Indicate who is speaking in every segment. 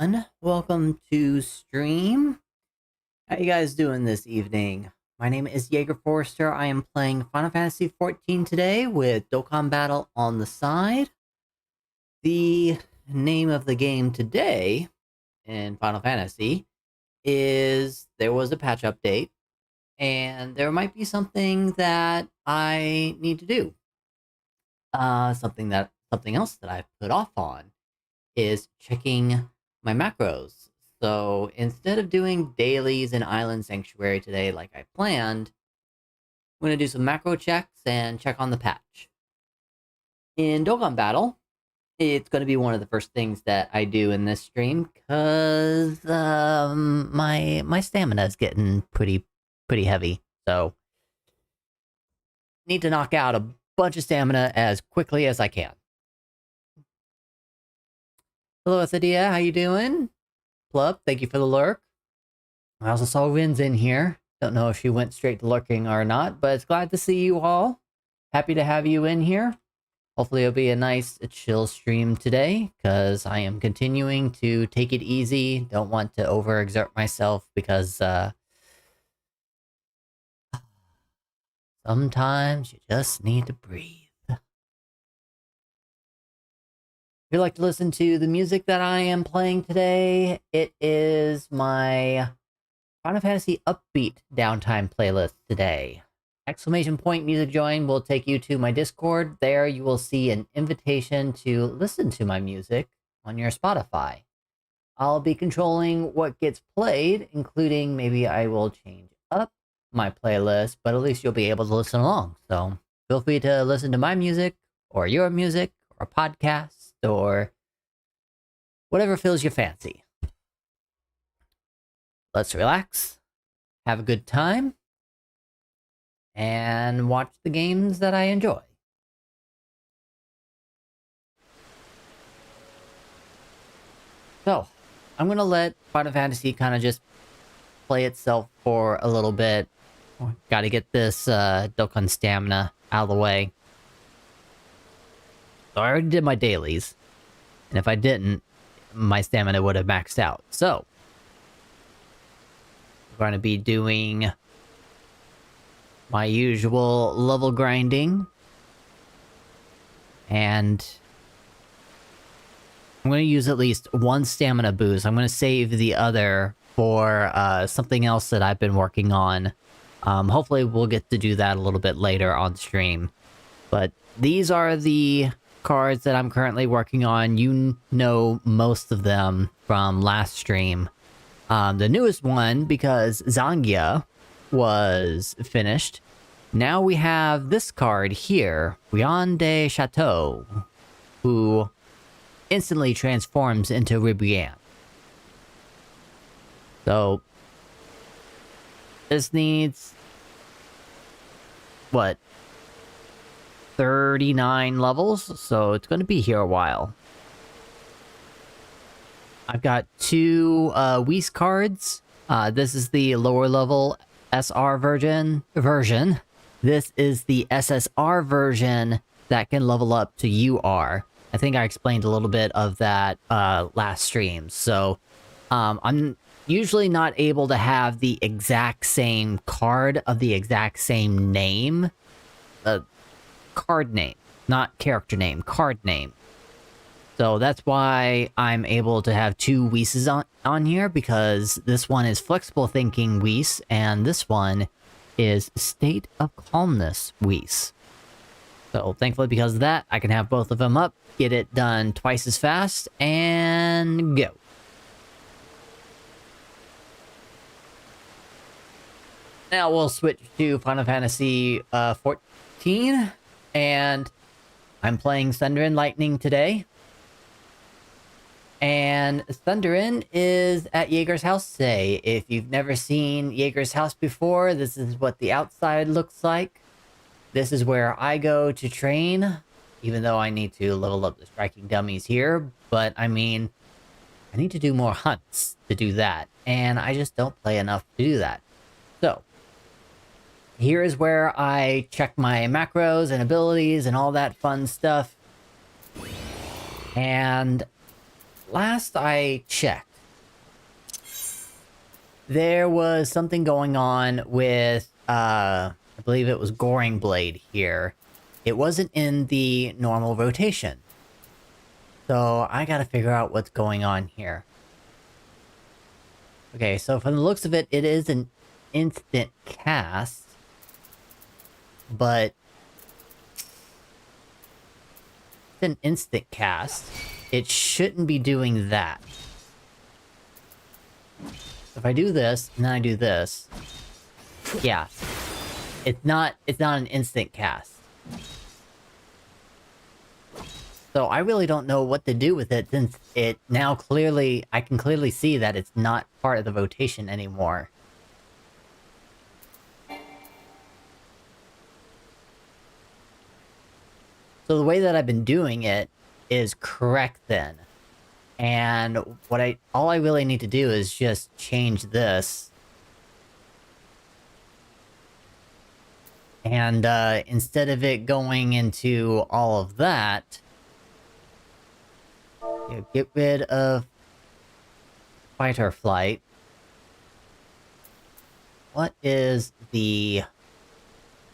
Speaker 1: everyone. Welcome to stream. How you guys doing this evening? My name is Jaeger Forrester. I am playing Final Fantasy XIV today with Dokkan Battle on the side. The name of the game today in Final Fantasy is there was a patch update, and there might be something that I need to do. Something else that I've put off on is checking my macros. So instead of doing dailies in Island Sanctuary today like I planned, I'm going to do some macro checks and check on the patch. In Dokkan Battle, it's going to be one of the first things that I do in this stream because my stamina is getting pretty heavy. So need to knock out a bunch of stamina as quickly as I can. Hello, Athadia, how you doing? Plub, thank you for the lurk. I also saw Rin's in here. Don't know if she went straight to lurking or not, but it's glad to see you all. Happy to have you in here. Hopefully it'll be a nice chill stream today, because I am continuing to take it easy. Don't want to overexert myself, because sometimes you just need to breathe. If you'd like to listen to the music that I am playing today, it is my Final Fantasy Upbeat Downtime playlist today. Exclamation point music join will take you to my Discord. There you will see an invitation to listen to my music on your Spotify. I'll be controlling what gets played, including maybe I will change up my playlist, but at least you'll be able to listen along. So feel free to listen to my music, or your music, or a podcast, or whatever fills your fancy. Let's relax, have a good time, and watch the games that I enjoy. So, I'm gonna let Final Fantasy kind of just play itself for a little bit. Gotta get this Dokkan stamina out of the way. So I already did my dailies, and if I didn't, my stamina would have maxed out. So, we're going to be doing my usual level grinding, and I'm going to use at least one stamina boost. I'm going to save the other for something else that I've been working on. Hopefully we'll get to do that a little bit later on stream. But these are the cards that I'm currently working on. You know most of them from last stream. The newest one, because Zangia was finished. Now we have this card here, Rion de Chateau, who instantly transforms into Ribrianne. So, this needs, what, 39 levels, so it's going to be here a while. I've got two Whis cards. This is the lower level SR version. This is the SSR version that can level up to UR. I think I explained a little bit of that last stream. So I'm usually not able to have the exact same card of the exact same name. Card name, not character name, card name. So that's why I'm able to have two Whis on here, because this one is Flexible Thinking Whis, and this one is State of Calmness Whis. So thankfully, because of that, I can have both of them up, get it done twice as fast, and go. Now we'll switch to Final Fantasy XIV, and I'm playing Thunder and Lightning today. And Thunderin is at Jaeger's house today. If you've never seen Jaeger's house before, this is what the outside looks like. This is where I go to train, even though I need to level up the striking dummies here. But, I mean, I need to do more hunts to do that, and I just don't play enough to do that. So, here is where I check my macros and abilities and all that fun stuff. And last I checked, there was something going on with, I believe it was Goring Blade here. It wasn't in the normal rotation. So I gotta figure out what's going on here. Okay, so from the looks of it, it is an instant cast. But it's an instant cast. It shouldn't be doing that. If I do this, and then I do this... Yeah. It's not an instant cast. So I really don't know what to do with it, since it now clearly... I can clearly see that it's not part of the rotation anymore. So the way that I've been doing it is correct then. And all I really need to do is just change this. And instead of it going into all of that, get rid of fighter flight. What is the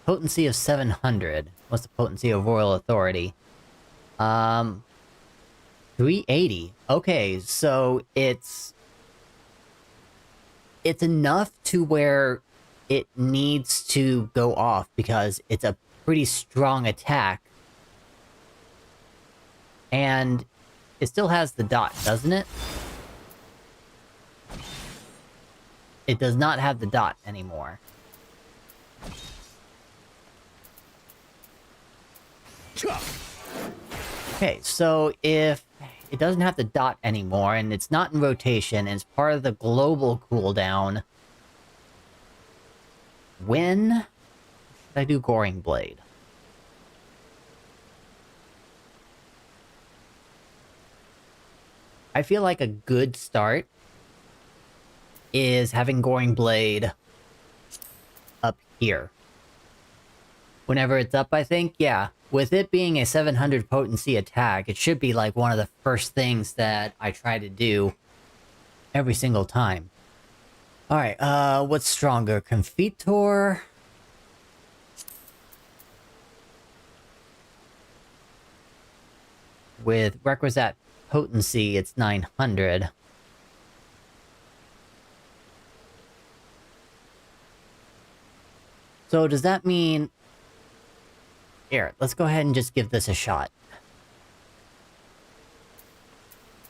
Speaker 1: potency of 700? What's the potency of Royal Authority? 380. Okay, so it's enough to where it needs to go off because it's a pretty strong attack. And it still has the dot, doesn't it? It does not have the dot anymore. Okay, so if it doesn't have the dot anymore, and it's not in rotation, and it's part of the global cooldown, when should I do Goring Blade? I feel like a good start is having Goring Blade up here. Whenever it's up, I think, yeah. With it being a 700 potency attack, it should be like one of the first things that I try to do every single time. Alright, what's stronger? Confitor? With requisite potency, it's 900. So does that mean... Here, let's go ahead and just give this a shot.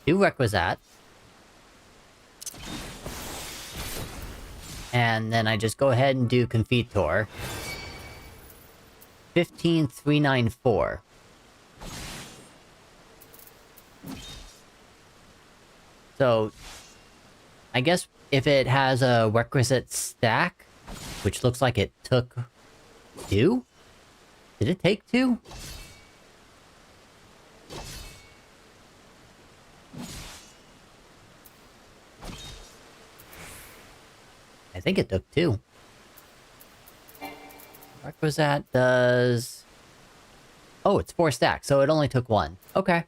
Speaker 1: Do requisite. And then I just go ahead and do Confitor. 15394. So, I guess if it has a requisite stack, which looks like it took 2? Did it take 2? I think it took 2. Requisite does... Oh, it's 4 stacks, so it only took 1. Okay.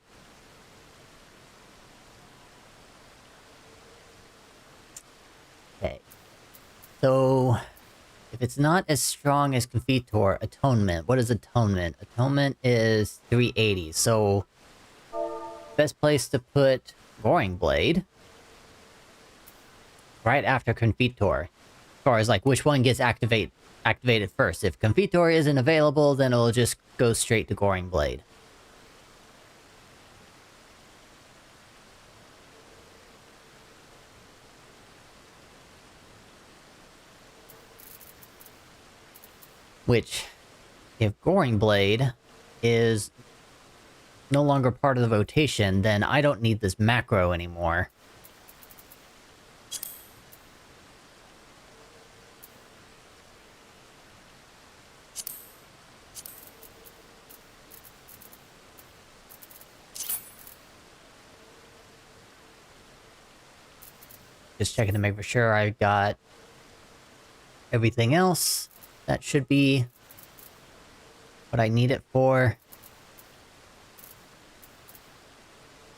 Speaker 1: Okay. So... if it's not as strong as Confitor, Atonement. What is Atonement? Atonement is 380, so... best place to put Goring Blade. Right after Confitor. As far as, like, which one gets activated first. If Confitor isn't available, then it'll just go straight to Goring Blade. Which, if Goring Blade is no longer part of the rotation, then I don't need this macro anymore. Just checking to make for sure I got everything else. That should be what I need it for.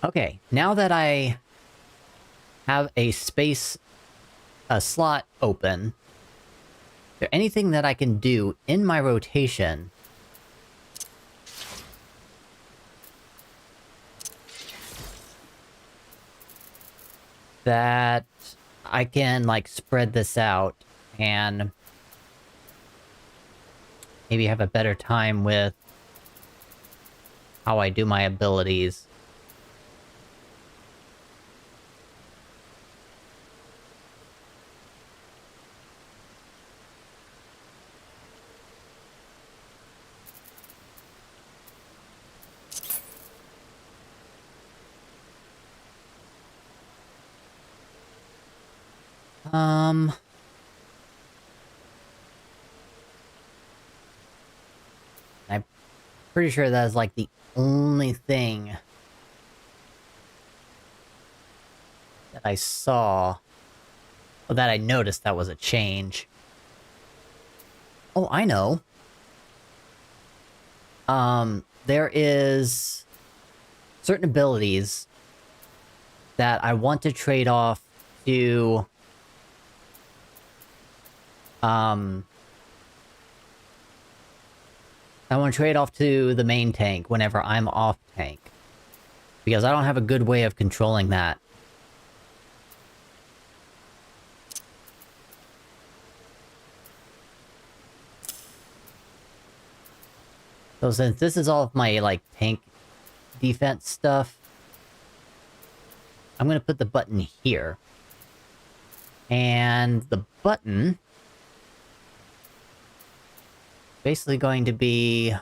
Speaker 1: Okay, now that I have a space a slot open. Is there anything that I can do in my rotation that I can, like, spread this out and maybe have a better time with how I do my abilities? I'm pretty sure that is, like, the only thing that I saw, or that I noticed that was a change. Oh, I know. There is certain abilities that I want to trade off to, I want to trade off to the main tank whenever I'm off tank. Because I don't have a good way of controlling that. So since this is all of my, like, tank defense stuff, I'm gonna put the button here. And the button... basically going to be...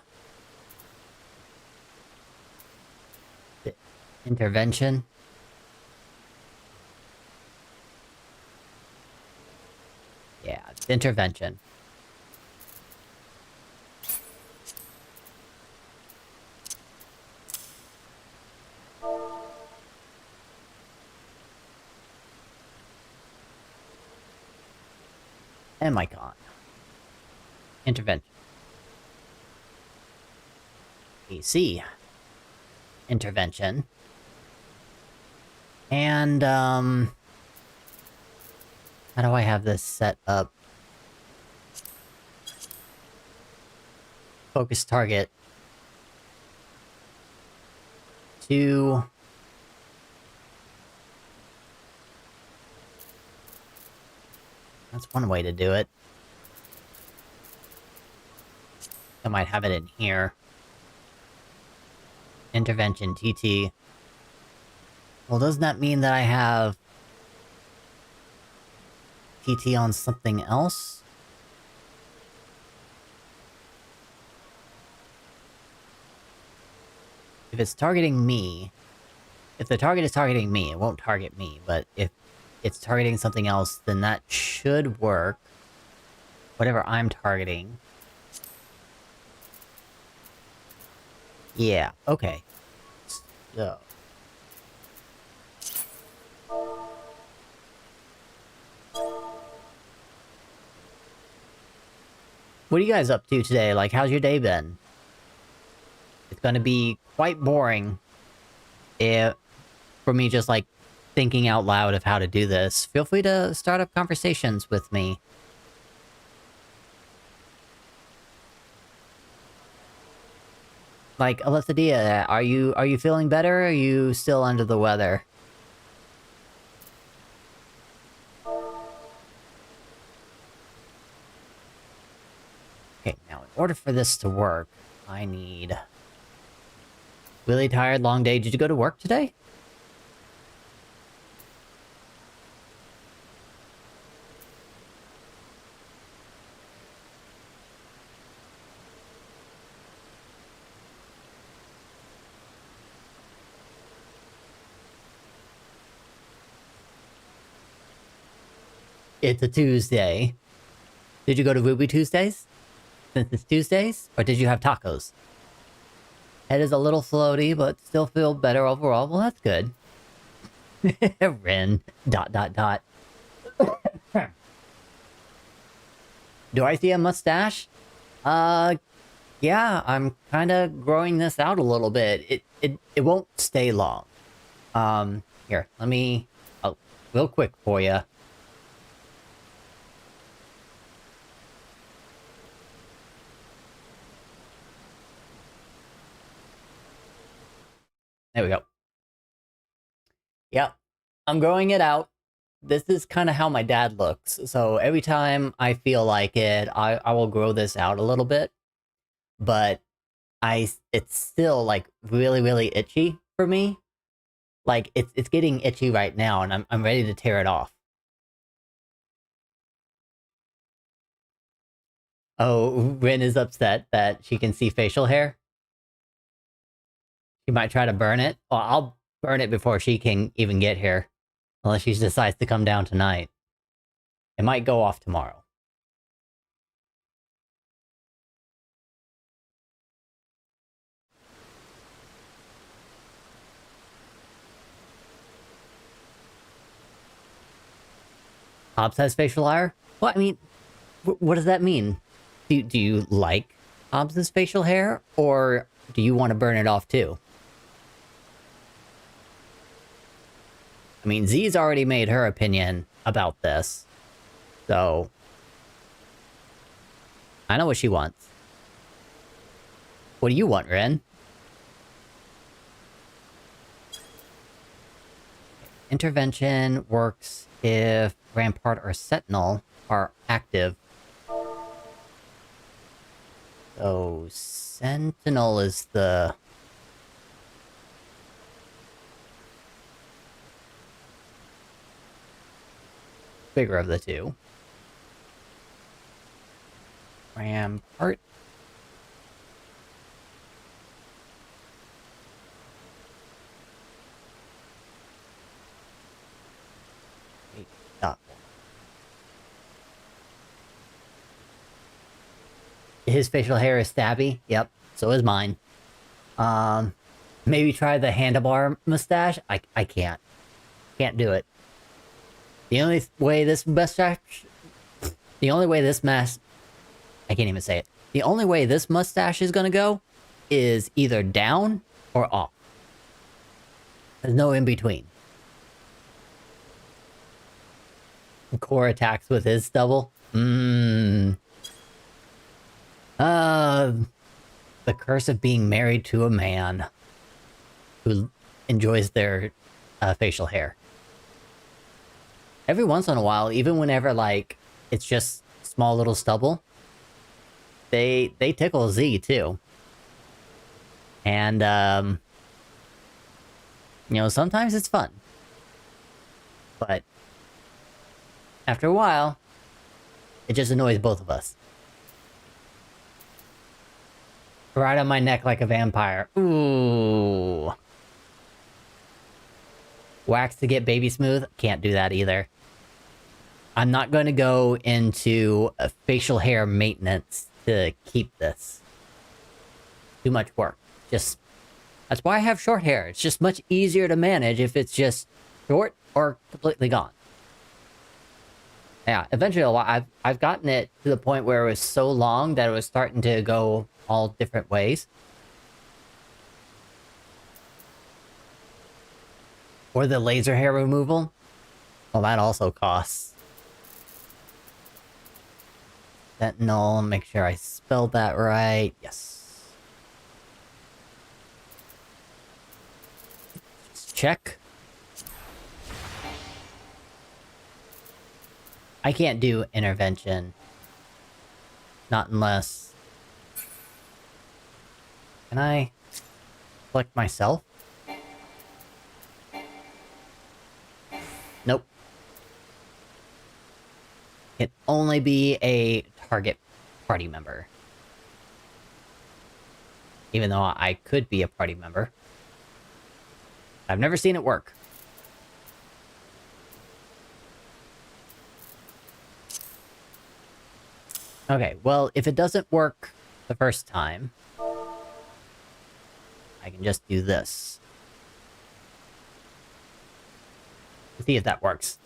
Speaker 1: the intervention. Yeah, it's intervention. And my con. Intervention. AC. Intervention. And, how do I have this set up? Focus target. To... that's one way to do it. I might have it in here. Intervention, TT. Well, doesn't that mean that I have TT on something else? If it's targeting me... if the target is targeting me, it won't target me, but if it's targeting something else, then that should work. Whatever I'm targeting. Yeah, okay. So... what are you guys up to today? Like, how's your day been? It's gonna be quite boring if... for me just, like, thinking out loud of how to do this. Feel free to start up conversations with me. Like, Alessadia, are you feeling better, or are you still under the weather? Okay, now in order for this to work, I need... really tired, long day. Did you go to work today? It's a Tuesday. Did you go to Ruby Tuesdays? Since it's Tuesdays? Or did you have tacos? Head is a little floaty, but still feel better overall. Well, that's good. Ren. ... Do I see a mustache? Yeah, I'm kinda growing this out a little bit. It won't stay long. Here, let me... oh, real quick for you. There we go. Yep. I'm growing it out. This is kind of how my dad looks. So every time I feel like it, I will grow this out a little bit. But it's still like really, really itchy for me. Like it's getting itchy right now, and I'm ready to tear it off. Oh, Rin is upset that she can see facial hair. She might try to burn it. Well, I'll burn it before she can even get here. Unless she decides to come down tonight. It might go off tomorrow. Hobbs has facial hair? Well, I mean, what does that mean? Do you like Hobbs's facial hair? Or do you want to burn it off too? I mean, Z's already made her opinion about this. So... I know what she wants. What do you want, Ren? Intervention works if Rampart or Sentinel are active. So, Sentinel is the... bigger of the two. Rampart. Wait, stop. His facial hair is stabby. Yep, so is mine. Maybe try the handlebar mustache. I can't. Can't do it. The only way this mustache... The only way this mask... I can't even say it. The only way this mustache is gonna go is either down or off. There's no in between. Core attacks with his stubble. The curse of being married to a man who enjoys their facial hair. Every once in a while, even whenever, like, it's just small little stubble, they tickle Z, too. And, you know, sometimes it's fun. But, after a while, it just annoys both of us. Right on my neck like a vampire. Ooh. Wax to get baby smooth? Can't do that either. I'm not going to go into a facial hair maintenance to keep this. Too much work. Just... That's why I have short hair. It's just much easier to manage if it's just short or completely gone. Yeah, eventually I've gotten it to the point where it was so long that it was starting to go all different ways. Or the laser hair removal. Well, that also costs. Sentinel, make sure I spelled that right. Yes. Just check. I can't do intervention. Not unless... Can I select myself? Nope. Can only be a target party member. Even though I could be a party member. I've never seen it work. Okay, well, if it doesn't work the first time, I can just do this. Let's see if that works.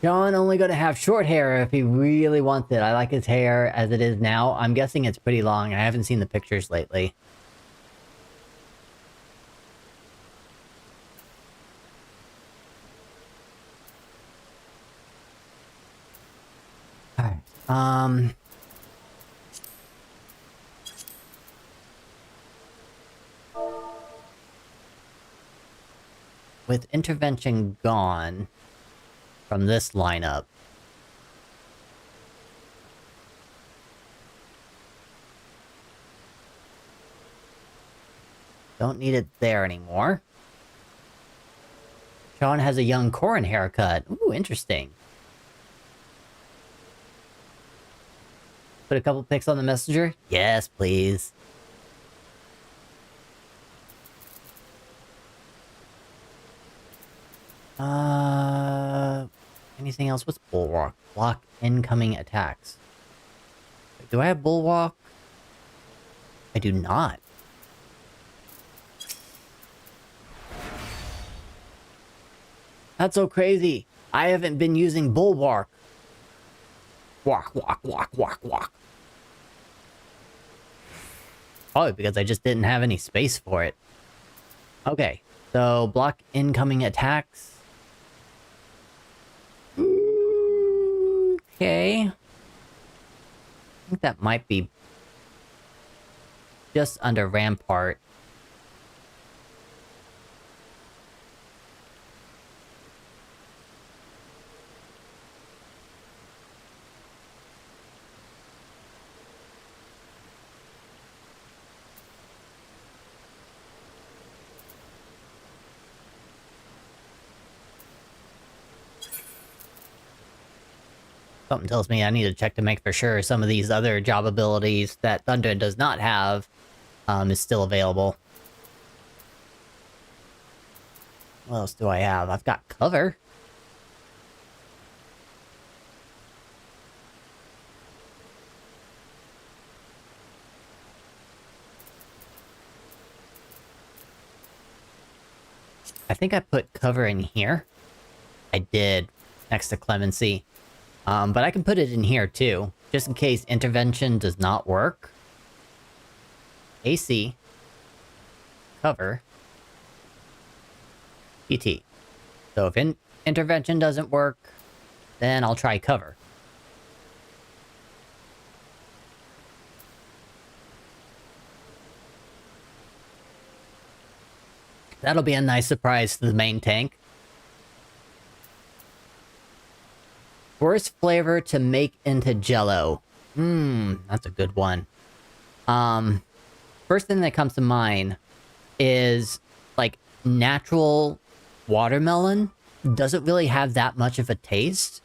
Speaker 1: John only gonna have short hair if he really wants it. I like his hair as it is now. I'm guessing it's pretty long. I haven't seen the pictures lately. Alright, with intervention gone from this lineup, don't need it there anymore. Sean has a young Corrin haircut. Ooh, interesting. Put a couple pics on the messenger? Yes, please. Anything else? What's Bulwark? Block incoming attacks. Do I have Bulwark? I do not. That's so crazy. I haven't been using Bulwark. Walk, walk, walk, walk, walk. Probably because I just didn't have any space for it. Okay, so block incoming attacks. Okay. I think that might be just under Rampart. Something tells me I need to check to make for sure some of these other job abilities that Thunder does not have is still available. What else do I have? I've got cover. I think I put cover in here. I did, next to Clemency. But I can put it in here too, just in case intervention does not work. AC. Cover. PT. So if intervention doesn't work, then I'll try cover. That'll be a nice surprise to the main tank. Worst flavor to make into Jello. That's a good one. First thing that comes to mind is, like, natural watermelon doesn't really have that much of a taste.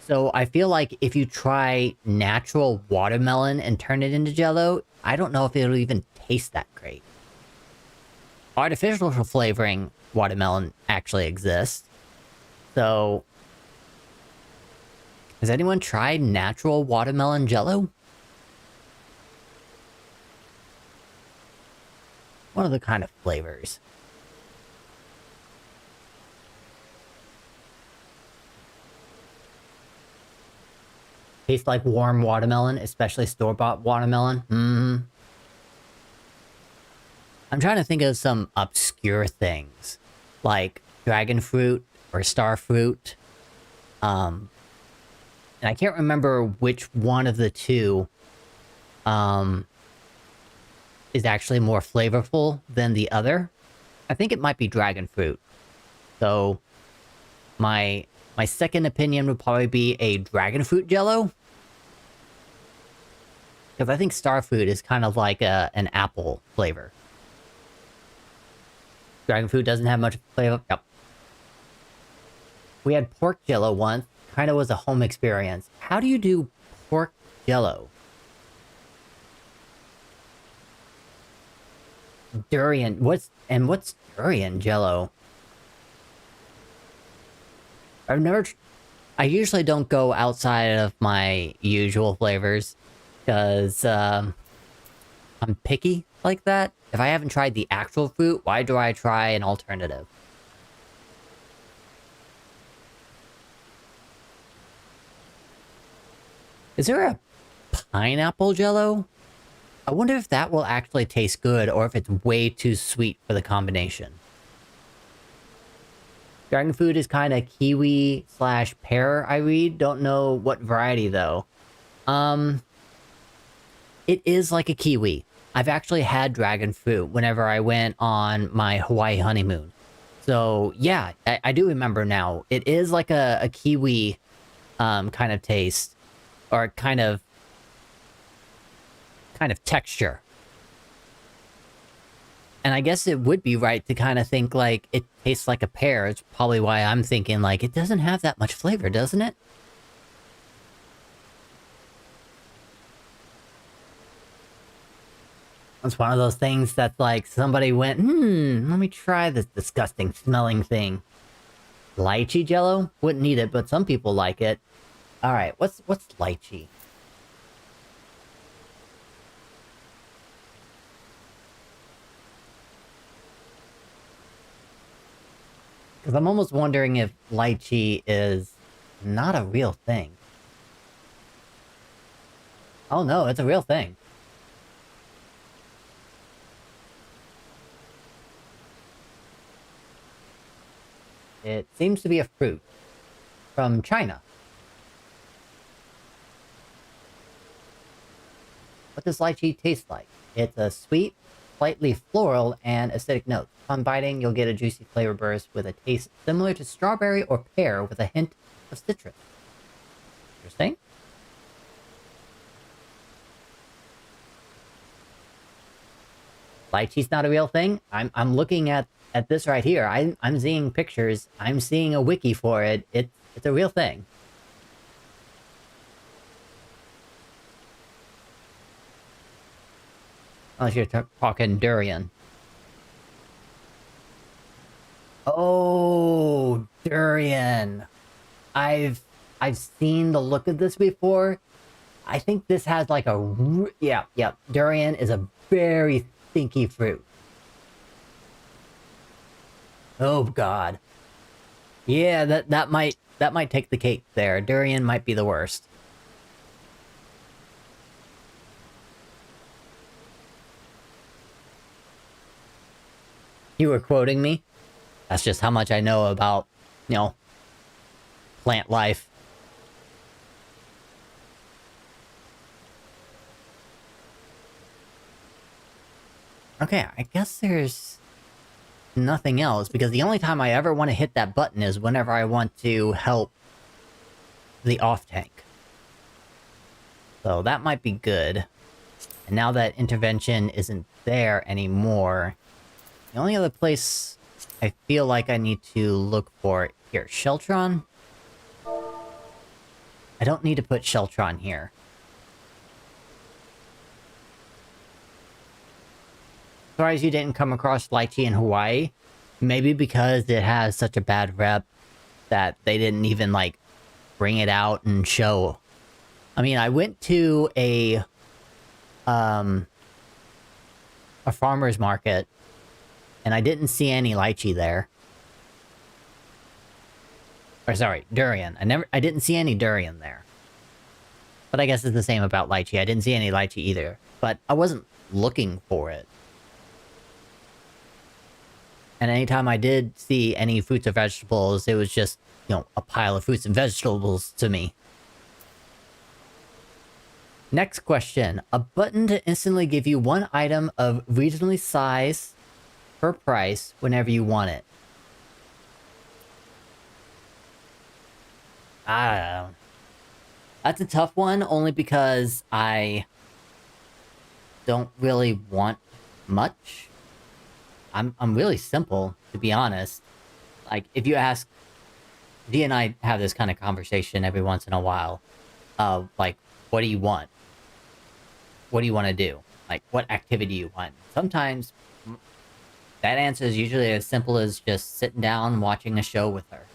Speaker 1: So I feel like if you try natural watermelon and turn it into Jello, I don't know if it'll even taste that great. Artificial flavoring watermelon actually exists. So has anyone tried natural watermelon Jello? What are the kind of flavors? Tastes like warm watermelon, especially store-bought watermelon. I'm trying to think of some obscure things, like dragon fruit or star fruit. And I can't remember which one of the two is actually more flavorful than the other. I think it might be dragon fruit. So my second opinion would probably be a dragon fruit Jello. Because I think star fruit is kind of like an apple flavor. Dragon fruit doesn't have much flavor. Yep. We had pork Jello once. Kind of was a home experience. How do you do pork Jello? Durian. What's durian Jello? I've never... I usually don't go outside of my usual flavors. Because, I'm picky like that. If I haven't tried the actual fruit, why do I try an alternative? Is there a pineapple Jello? I wonder if that will actually taste good, or if it's way too sweet for the combination. Dragon fruit is kind of kiwi / pear, I read. Don't know what variety, though. It is like a kiwi. I've actually had dragon fruit whenever I went on my Hawaii honeymoon. So yeah, I do remember now. It is like a kiwi kind of taste, or kind of texture. And I guess it would be right to kind of think like it tastes like a pear. It's probably why I'm thinking like it doesn't have that much flavor, doesn't it? It's one of those things that's like somebody went, let me try this disgusting smelling thing. Lychee jello? Wouldn't eat it, but some people like it. Alright, what's lychee? Because I'm almost wondering if lychee is not a real thing. Oh no, it's a real thing. It seems to be a fruit from China. What does lychee taste like? It's a sweet, slightly floral, and acidic note. Upon biting, you'll get a juicy flavor burst with a taste similar to strawberry or pear with a hint of citrus. Interesting. Lychee's not a real thing? I'm looking at this right here. I'm seeing pictures. I'm seeing a wiki for it. It's a real thing. Unless you're talking durian. Oh, durian. I've seen the look of this before. I think this has like a yeah. Durian is a very stinky fruit. Oh god. Yeah, that might take the cake there. Durian might be the worst. You were quoting me? That's just how much I know about, plant life. Okay, I guess there's nothing else, because the only time I ever want to hit that button is whenever I want to help the off-tank. So that might be good. And now that intervention isn't there anymore, the only other place I feel like I need to look for here, Sheltron? I don't need to put Sheltron here. Surprised you didn't come across lychee in Hawaii. Maybe because it has such a bad rep that they didn't even, like, bring it out and show. I mean, I went to a farmer's market, and I didn't see any lychee there. Or sorry, durian. I didn't see any durian there. But I guess it's the same about lychee. I didn't see any lychee either. But I wasn't looking for it. And anytime I did see any fruits or vegetables, it was just, a pile of fruits and vegetables to me. Next question. A button to instantly give you one item of reasonably size per price whenever you want it. I don't know. That's a tough one, only because I don't really want much. I'm really simple, to be honest. Like, if you ask... Dee and I have this kind of conversation every once in a while. Like, what do you want? What do you want to do? Like, what activity you want? Sometimes, that answer is usually as simple as just sitting down and watching a show with her.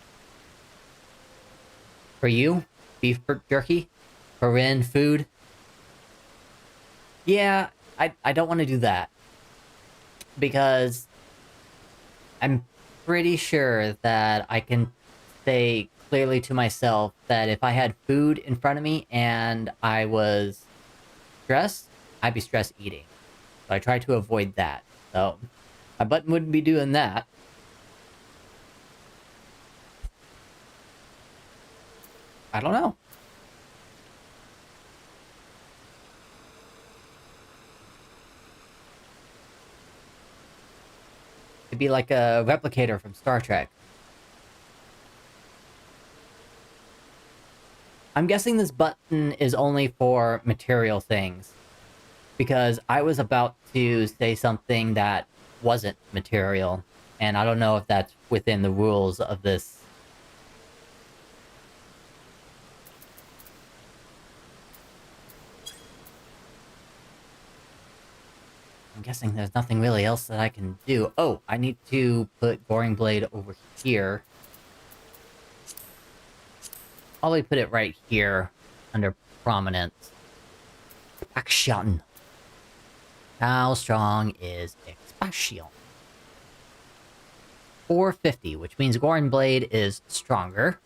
Speaker 1: For you? Beef jerky? Korean food? Yeah, I don't want to do that. Because I'm pretty sure that I can say clearly to myself that if I had food in front of me and I was stressed, I'd be stress eating. So I try to avoid that. So my button wouldn't be doing that. I don't know. be like a replicator from Star Trek. I'm guessing this button is only for material things. Because I was about to say something that wasn't material. And I don't know if that's within the rules of this. I'm guessing there's nothing really else that I can do. Oh, I need to put Goring Blade over here. Probably put it right here under prominence. Action. How strong is Expansion? 450, which means Goring Blade is stronger.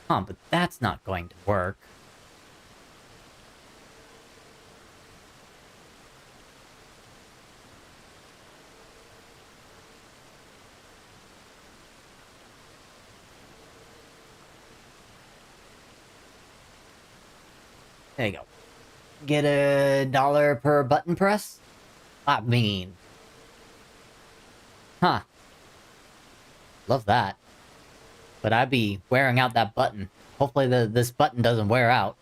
Speaker 1: Huh, but that's not going to work. There you go. Get $1 per button press? I mean... Huh. Love that. But I'd be wearing out that button. Hopefully this button doesn't wear out.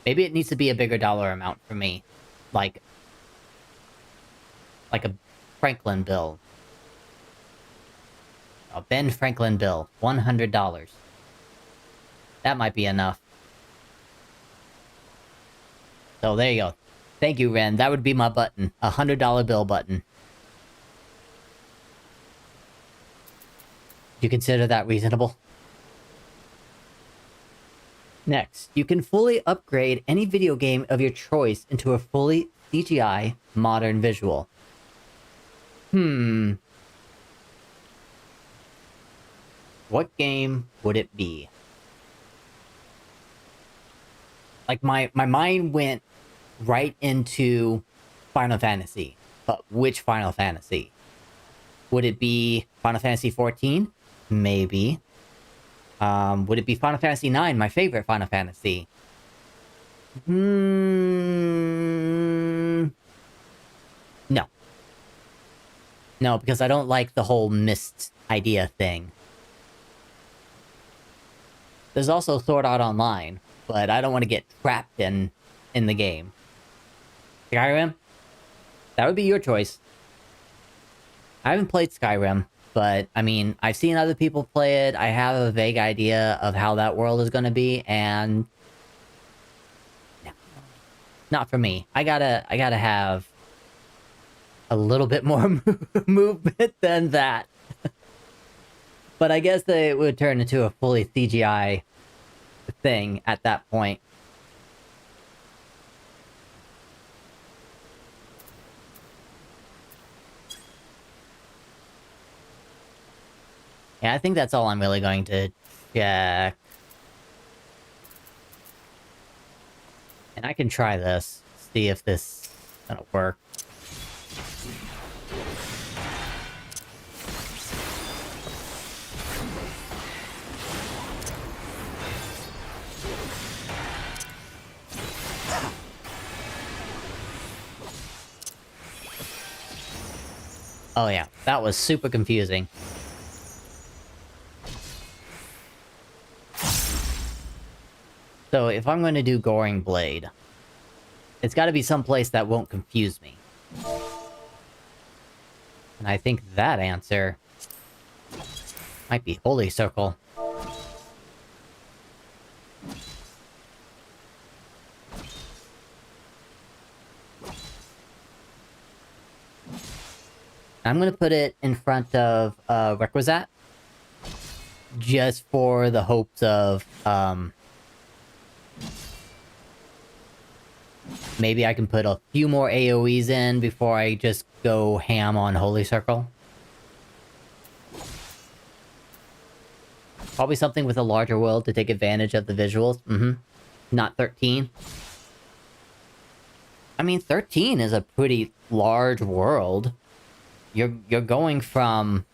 Speaker 1: Maybe it needs to be a bigger dollar amount for me. Like a Franklin bill. A Ben Franklin bill. $100. That might be enough. So there you go. Thank you, Ren. That would be my button. A $100 bill button. Do you consider that reasonable? Next, you can fully upgrade any video game of your choice into a fully CGI modern visual. What game would it be? Like, my mind went right into Final Fantasy. But which Final Fantasy? Would it be Final Fantasy XIV? Maybe. Would it be Final Fantasy IX, my favorite Final Fantasy? No. No, because I don't like the whole mist idea thing. There's also Sword Art Online, but I don't want to get trapped in the game. Skyrim? That would be your choice. I haven't played Skyrim, but, I mean, I've seen other people play it, I have a vague idea of how that world is gonna be, and... No. Not for me. I gotta have... a little bit more movement than that. But I guess it would turn into a fully CGI thing at that point. Yeah, I think that's all I'm really going to check. And I can try this, see if this is gonna work. Oh yeah, that was super confusing. So if I'm going to do Goring Blade, it's got to be someplace that won't confuse me. And I think that answer might be Holy Circle. I'm gonna put it in front of Requisite, just for the hopes of maybe I can put a few more AoEs in before I just go ham on Holy Circle. Probably something with a larger world to take advantage of the visuals. Not 13. I mean, 13 is a pretty large world. You're going from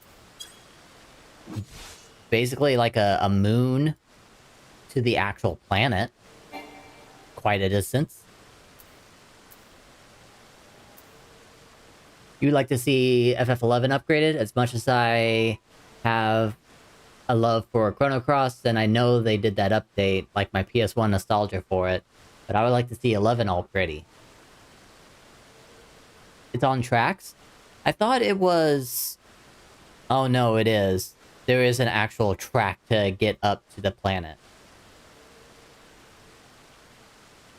Speaker 1: basically like a moon to the actual planet. Quite a distance. You'd like to see FF11 upgraded? As much as I have a love for Chrono Cross, and I know they did that update, like my PS1 nostalgia for it, but I would like to see 11 all pretty. It's on tracks? I thought it was... Oh no, it is. There is an actual track to get up to the planet.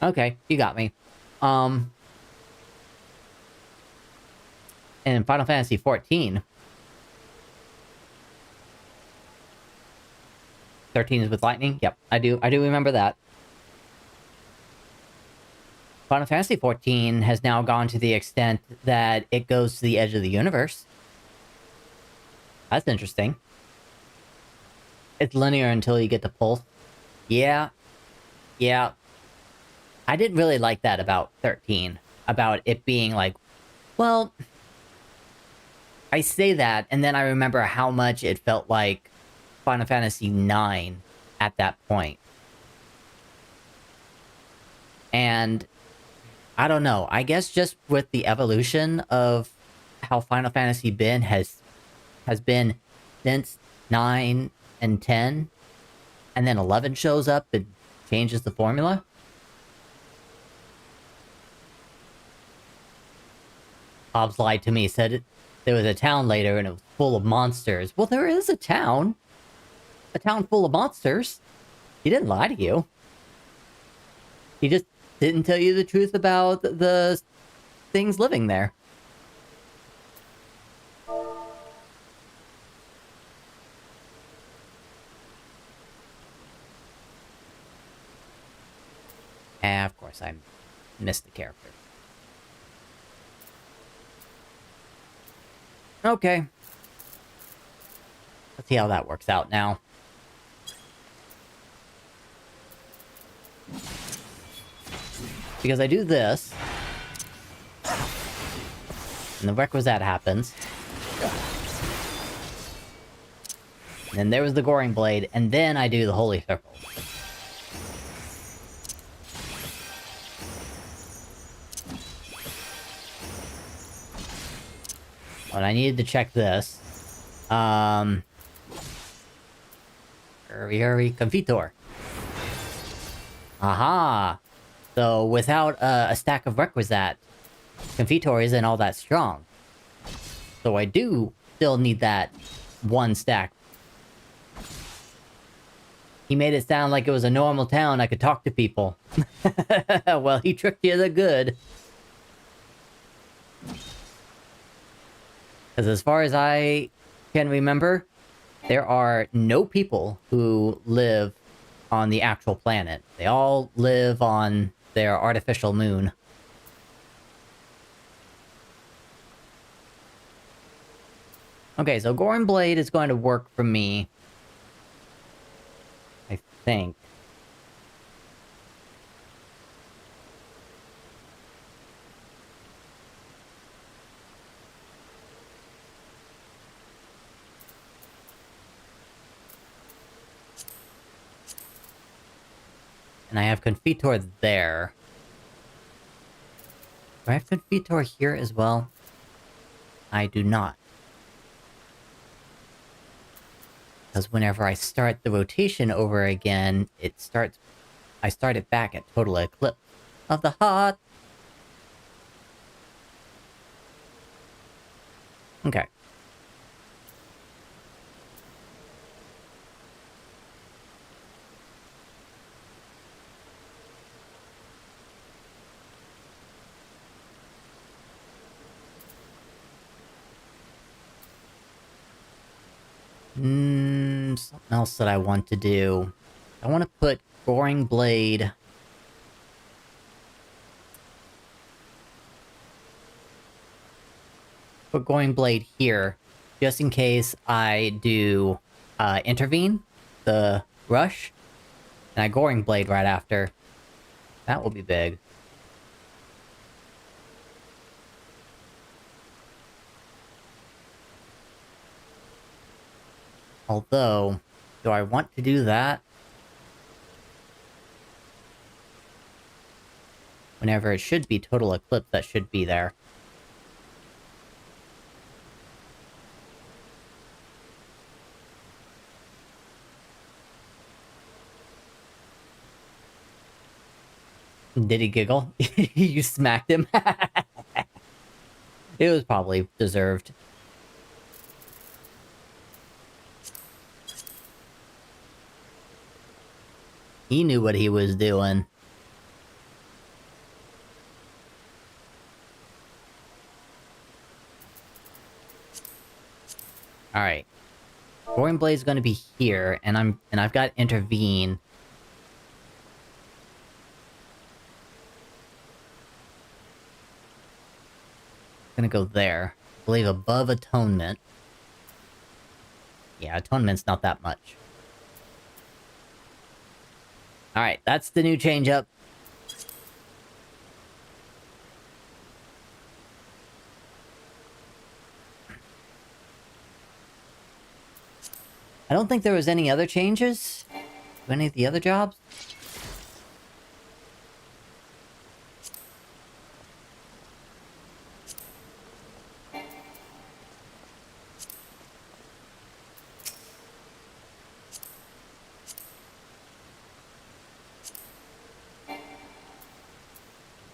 Speaker 1: Okay, you got me. And in Final Fantasy XIV... 13 is with lightning? Yep, I do remember that. Final Fantasy XIV has now gone to the extent that it goes to the edge of the universe. That's interesting. It's linear until you get to Pulse. Yeah. Yeah. I didn't really like that about 13. About it being like... Well... I say that, and then I remember how much it felt like Final Fantasy IX at that point. And... I don't know. I guess just with the evolution of how Final Fantasy has been since 9 and 10, and then 11 shows up and changes the formula. Hobbs lied to me, said there was a town later and it was full of monsters. Well, there is a town. A town full of monsters. He didn't lie to you. He just didn't tell you the truth about the things living there. Of course, I missed the character. Okay. Let's see how that works out now. Because I do this, and the requisite happens. And then there was the Goring Blade, and then I do the Holy Circle. But I needed to check this. Hurry, Confitor. Aha! So, without a stack of requisite, Confitor isn't all that strong. So I do still need that one stack. He made it sound like it was a normal town, I could talk to people. Well, he tricked you the good. Because as far as I can remember, there are no people who live on the actual planet. They all live on their artificial moon. Okay, so Gorin Blade is going to work for me. I think. And I have Confitor there. Do I have Confitor here as well? I do not. Because whenever I start the rotation over again, I start it back at total eclipse of the heart. Okay. Something else that I want to do. I want to put Goring Blade... Put Goring Blade here, just in case I do intervene, the rush, and I Goring Blade right after. That will be big. Although, do I want to do that? Whenever it should be Total Eclipse that should be there. Did he giggle? You smacked him? It was probably deserved. He knew what he was doing. Alright. Boring Blade's gonna be here, and I've got Intervene. Gonna go there. I believe above Atonement. Yeah, Atonement's not that much. Alright, that's the new change-up. I don't think there was any other changes to any of the other jobs.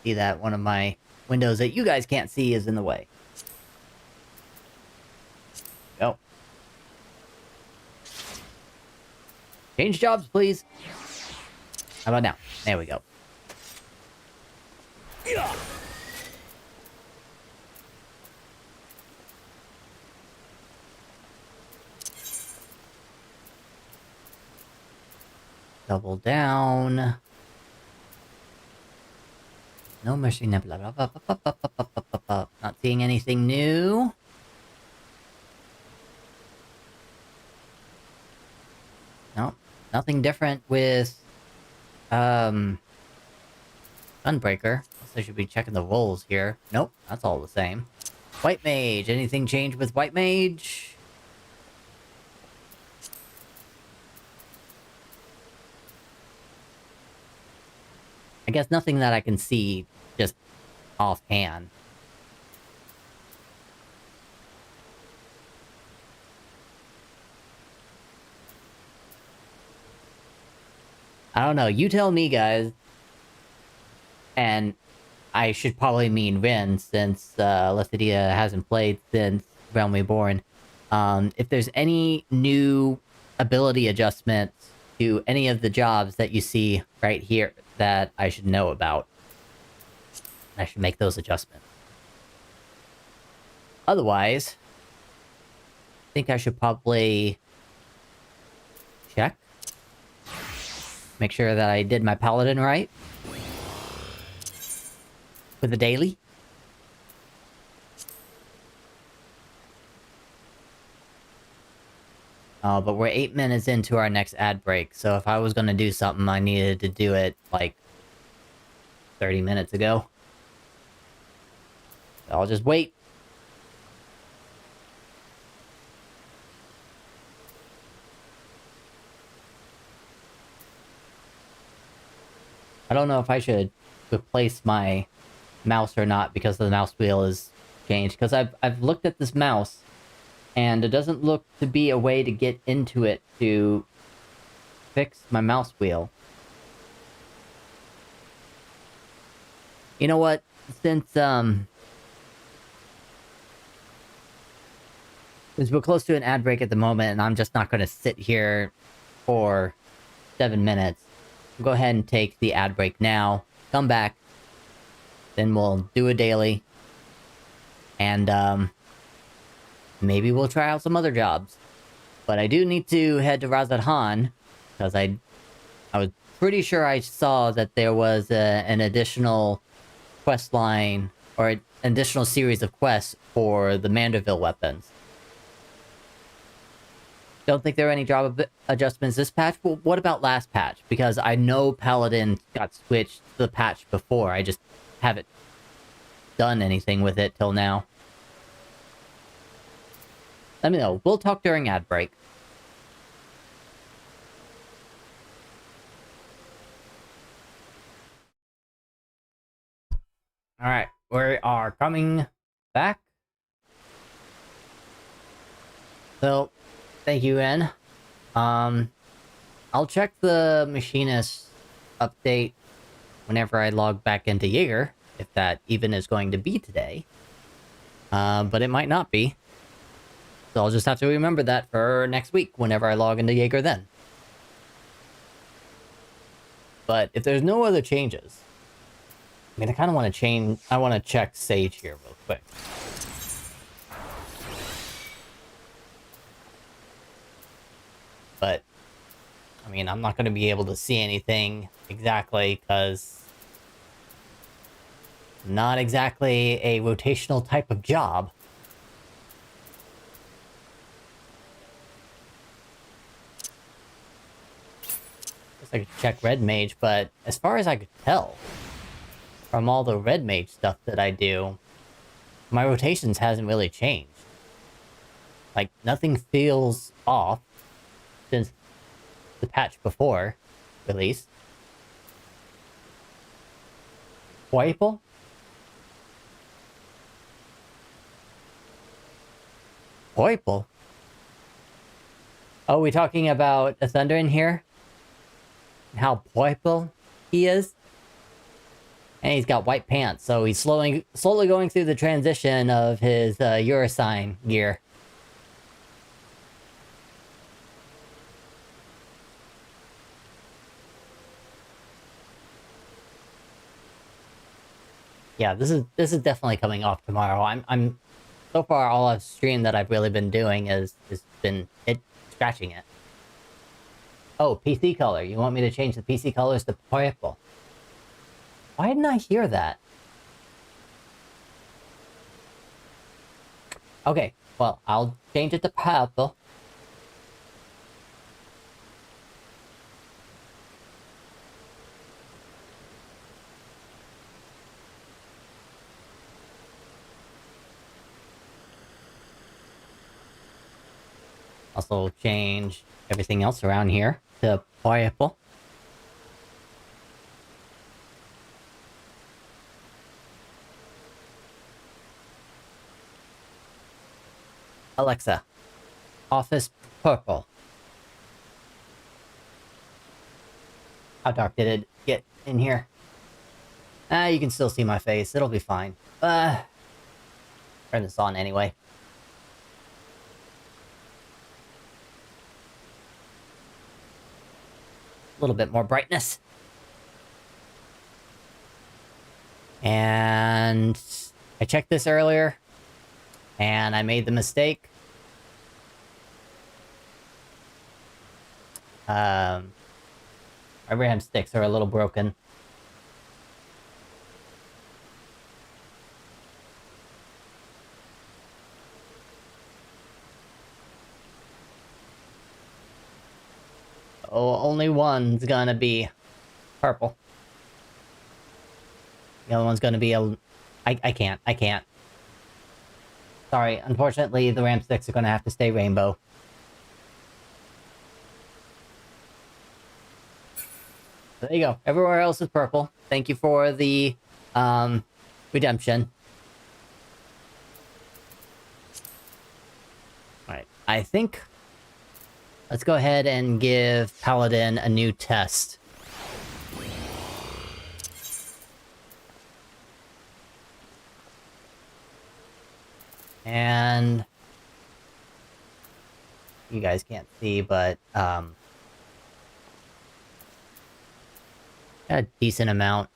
Speaker 1: See that one of my windows that you guys can't see is in the way. Go. Change jobs, please. How about now? There we go. Double down. No mercy, blah, blah, blah, blah, blah, blah, blah, blah, blah. Not seeing anything new. Nope. Nothing different with, Gunbreaker. I should be checking the rolls here. Nope, that's all the same. White Mage. Anything change with White Mage? I guess nothing that I can see just offhand. I don't know, you tell me, guys. And I should probably mean Rin, since Lethidia hasn't played since Realm Reborn. If there's any new ability adjustments to any of the jobs that you see right here that I should know about, I should make those adjustments. Otherwise, I think I should probably check. Make sure that I did my paladin right. With the daily. But we're 8 minutes into our next ad break, so if I was gonna do something, I needed to do it, like, 30 minutes ago. So I'll just wait. I don't know if I should replace my mouse or not because the mouse wheel is changed. Because I've looked at this mouse, and it doesn't look to be a way to get into it to fix my mouse wheel. You know what? Since we're close to an ad break at the moment, and I'm just not going to sit here for 7 minutes, go ahead and take the ad break now, come back, then we'll do a daily, and maybe we'll try out some other jobs. But I do need to head to Razadhan, because I was pretty sure I saw that there was an additional quest line, or an additional series of quests for the Manderville weapons. Don't think there are any job adjustments this patch. Well, what about last patch? Because I know Paladin got switched to the patch before. I just haven't done anything with it till now. Let me know. We'll talk during ad break. We are coming back. So, thank you, N. I'll check the machinist update whenever I log back into Jaeger, if that even is going to be today. But it might not be. So I'll just have to remember that for next week, whenever I log into Jaeger then. But if there's no other changes, I mean, I kind of want to change... I want to check Sage here real quick. But, I mean, I'm not going to be able to see anything exactly, because... not exactly a rotational type of job. Guess I could check Red Mage, but as far as I could tell, from all the Red Mage stuff that I do, my rotations hasn't really changed. Like, nothing feels off since the patch before release. Wiple? Wiple? Oh, we talking about a Thunder in here? And how Wiple he is? And he's got white pants, so he's slowly going through the transition of his Eurosign gear. Yeah, this is definitely coming off tomorrow. I'm so far all I've streamed that I've really been doing is been scratching it. Oh, PC color. You want me to change the PC colors to purple? Why didn't I hear that? Okay, well, I'll change it to purple. Also change everything else around here to purple. Alexa, office purple. How dark did it get in here? Ah, you can still see my face. It'll be fine. Turn this on anyway. A little bit more brightness. And I checked this earlier, and I made the mistake. My RAM sticks are a little broken. Oh, only one's gonna be purple. The other one's gonna be a... I can't. Sorry, unfortunately, the RAM sticks are gonna have to stay rainbow. There you go. Everywhere else is purple. Thank you for the, redemption. Alright, I think... let's go ahead and give Paladin a new test. And... you guys can't see, but, got a decent amount.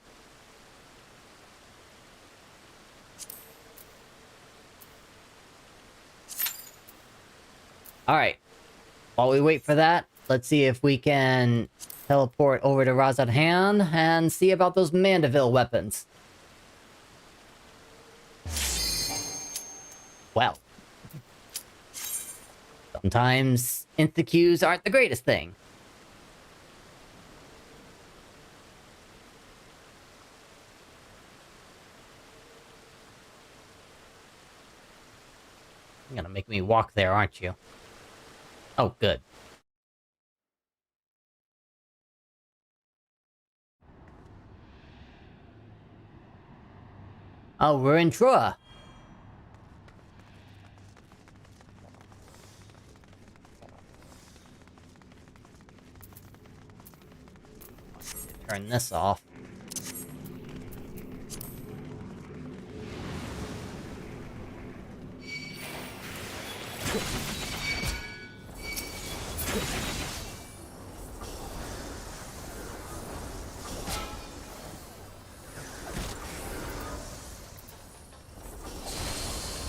Speaker 1: Alright. While we wait for that, let's see if we can teleport over to Razadhan and see about those Mandeville weapons. Well. Sometimes insta-queues aren't the greatest thing. You're gonna make me walk there, aren't you? Oh, good. Oh, we're in Trua. Turn this off.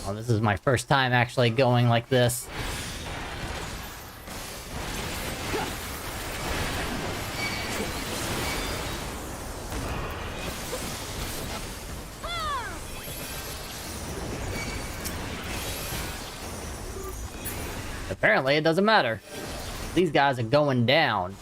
Speaker 1: Oh, this is my first time actually going like this. Apparently, it doesn't matter. These guys are going down.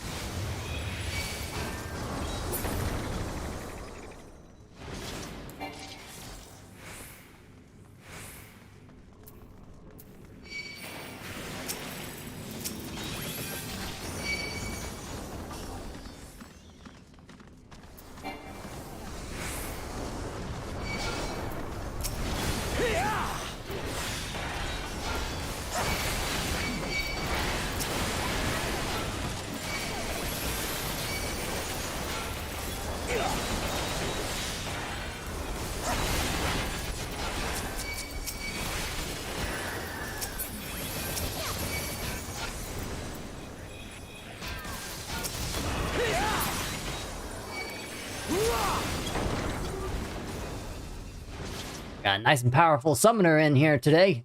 Speaker 1: Got a nice and powerful summoner in here today.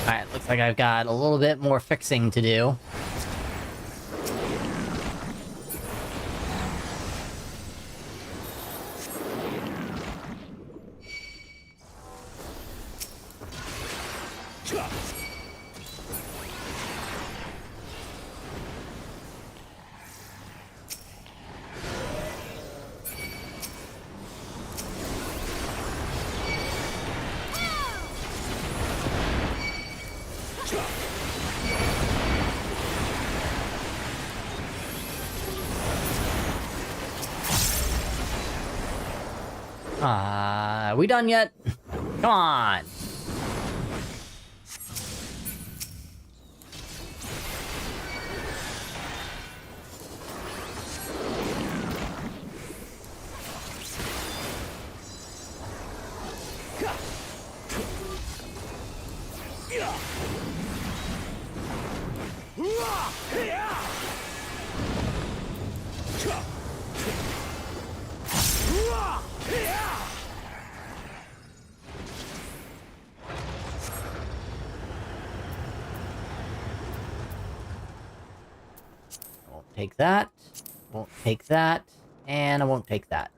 Speaker 1: Alright, looks like I've got a little bit more fixing to do. Are we done yet? Come on! Take that, won't take that, and I won't take that.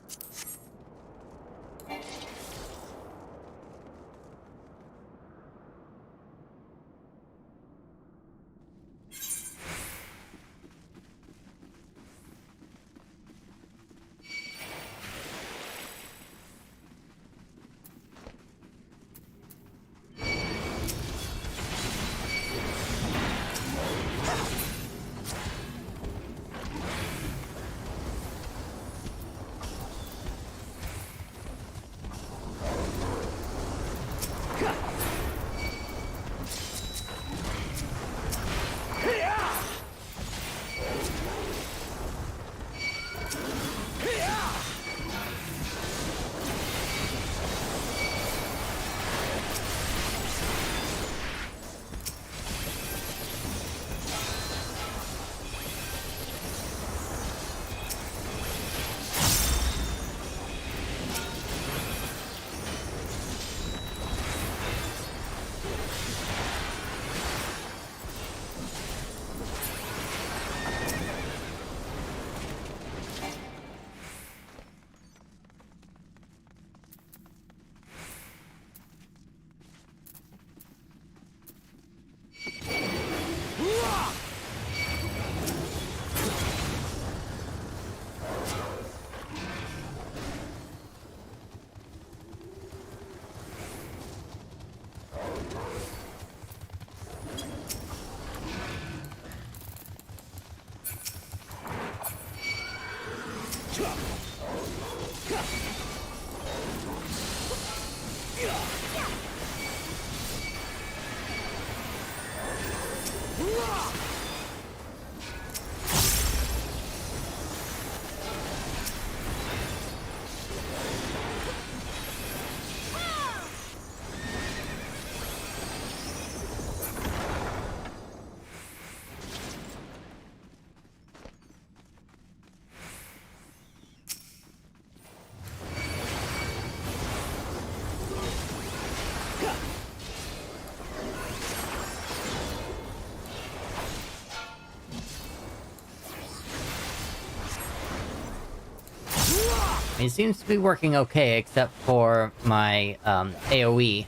Speaker 1: It seems to be working okay, except for my AoE.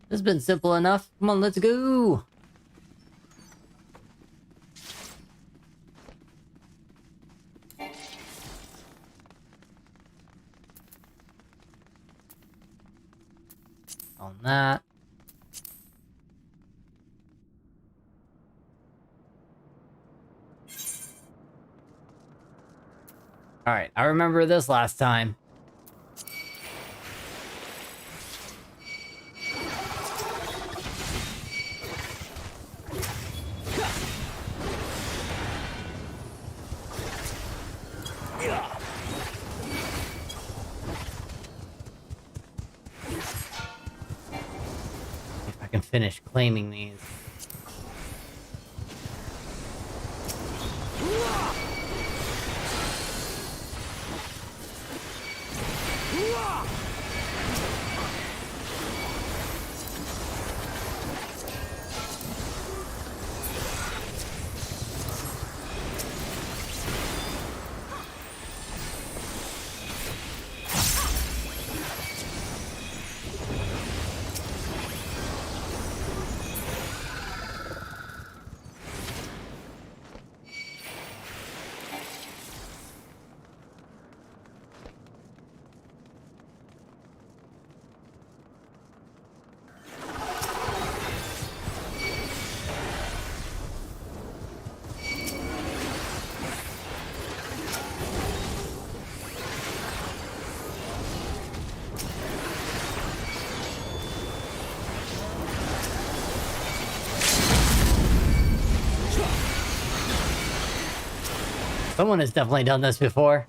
Speaker 1: This has been simple enough. Come on, let's go! On that. Alright, I remember this last time. If I can finish claiming these. Someone has definitely done this before.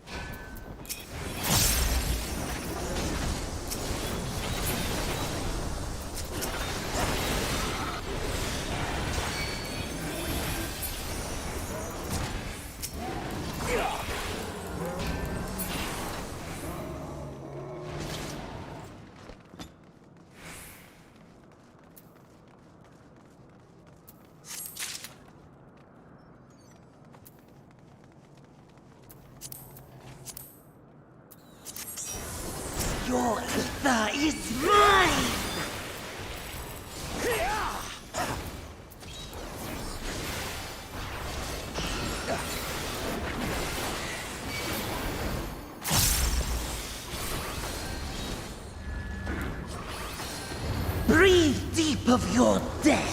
Speaker 2: Your ether is mine! Breathe deep of your death!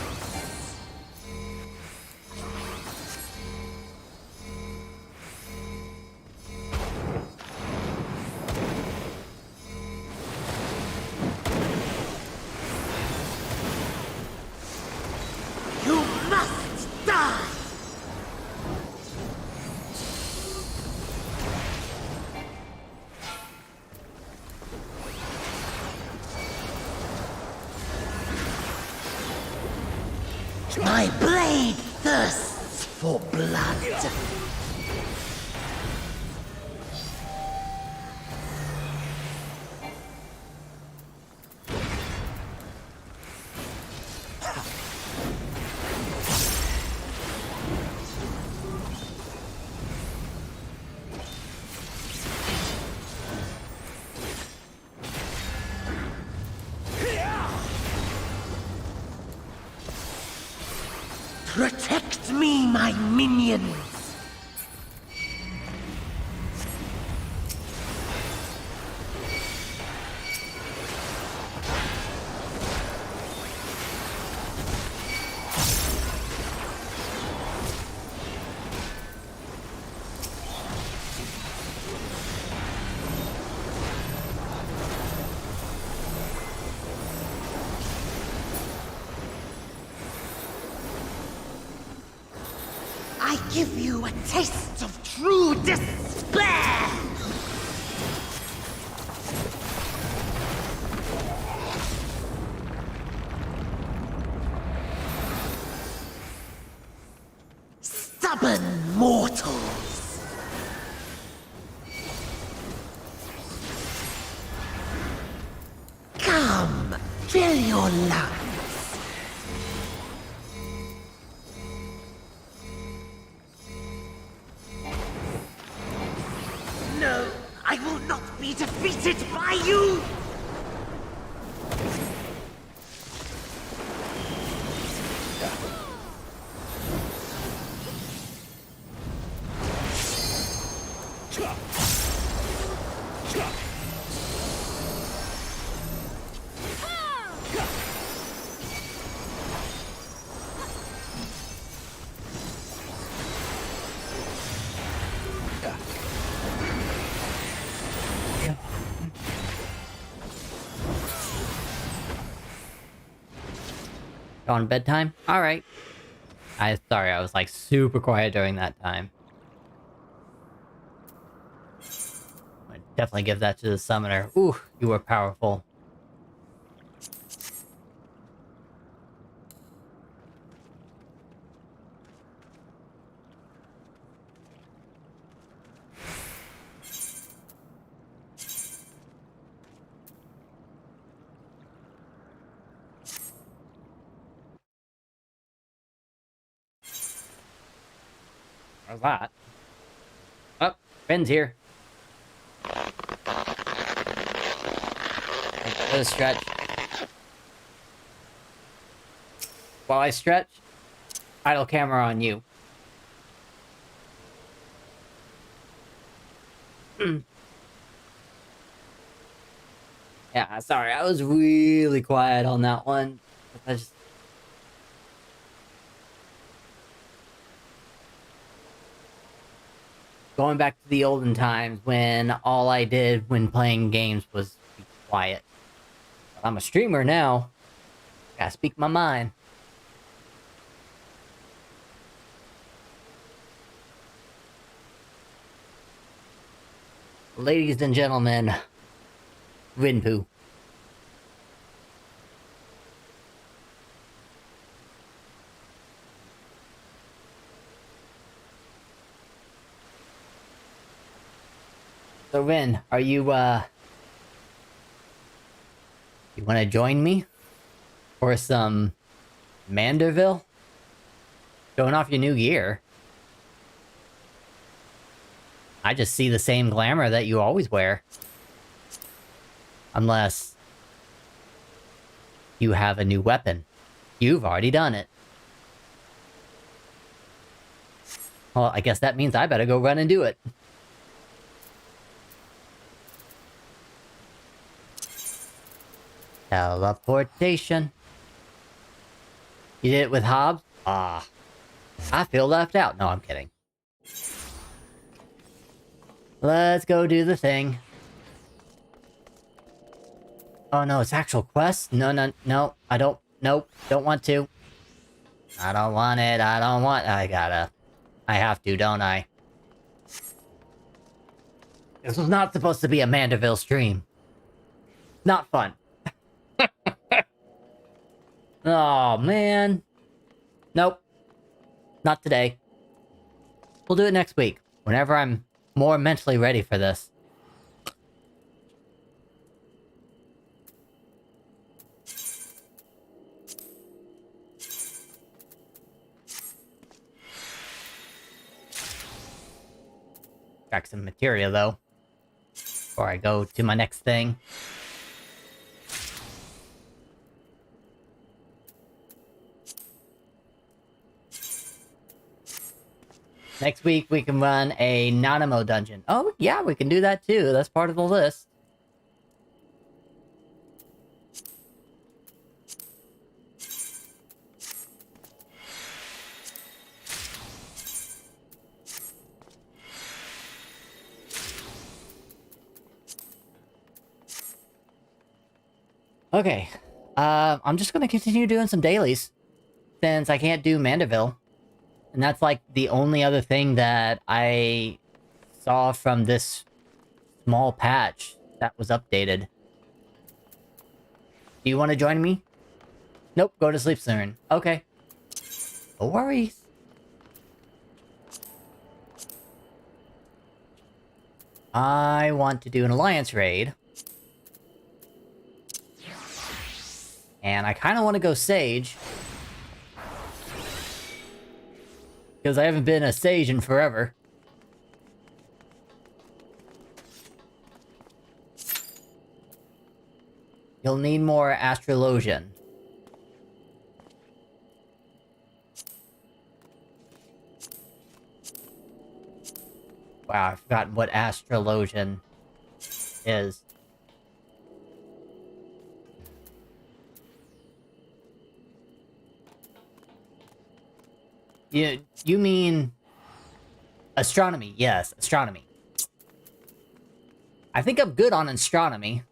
Speaker 2: You must die! My blade thirsts for blood. Protect me, my minions! I give you a taste of true despair! Stubborn mortals! Come, fill your lungs! No, I will not be defeated by you!
Speaker 1: On bedtime? Alright. Sorry, I was like super quiet during that time. I definitely give that to the summoner. Ooh, you were powerful. What's that? Oh, Ben's here. Let us stretch. While I stretch, idle camera on you. Yeah, sorry, I was really quiet on that one. I just... Going back to the olden times when all I did when playing games was be quiet. I'm a streamer now. Gotta speak my mind. Ladies and gentlemen, Rinpu. So Rin, are you you wanna join me? For some Manderville? Showing off your new gear. I just see the same glamour that you always wear. Unless you have a new weapon. You've already done it. Well, I guess that means I better go run and do it. Teleportation. You did it with Hobbs? Ah. I feel left out. No, I'm kidding. Let's go do the thing. Oh no, it's actual quest? No, no, no. I don't... Nope. Don't want to. I don't want it. I don't want... I gotta... I have to, don't I? This was not supposed to be a Manderville stream. Not fun. Oh, man. Nope. Not today. We'll do it next week. Whenever I'm more mentally ready for this. Track some materia, though. Before I go to my next thing. Next week, we can run a Nanamo dungeon. Oh, yeah, we can do that too. That's part of the list. Okay. I'm just gonna continue doing some dailies. Since I can't do Manderville. And that's like the only other thing that I saw from this small patch that was updated. Do you want to join me? Nope, go to sleep soon. Okay. No worries. I want to do an alliance raid. And I kind of want to go Sage. Because I haven't been a Sage in forever. You'll need more Astrologian. Wow, I've forgotten what Astrologian is. You mean... astronomy, yes, astronomy. I think I'm good on astronomy.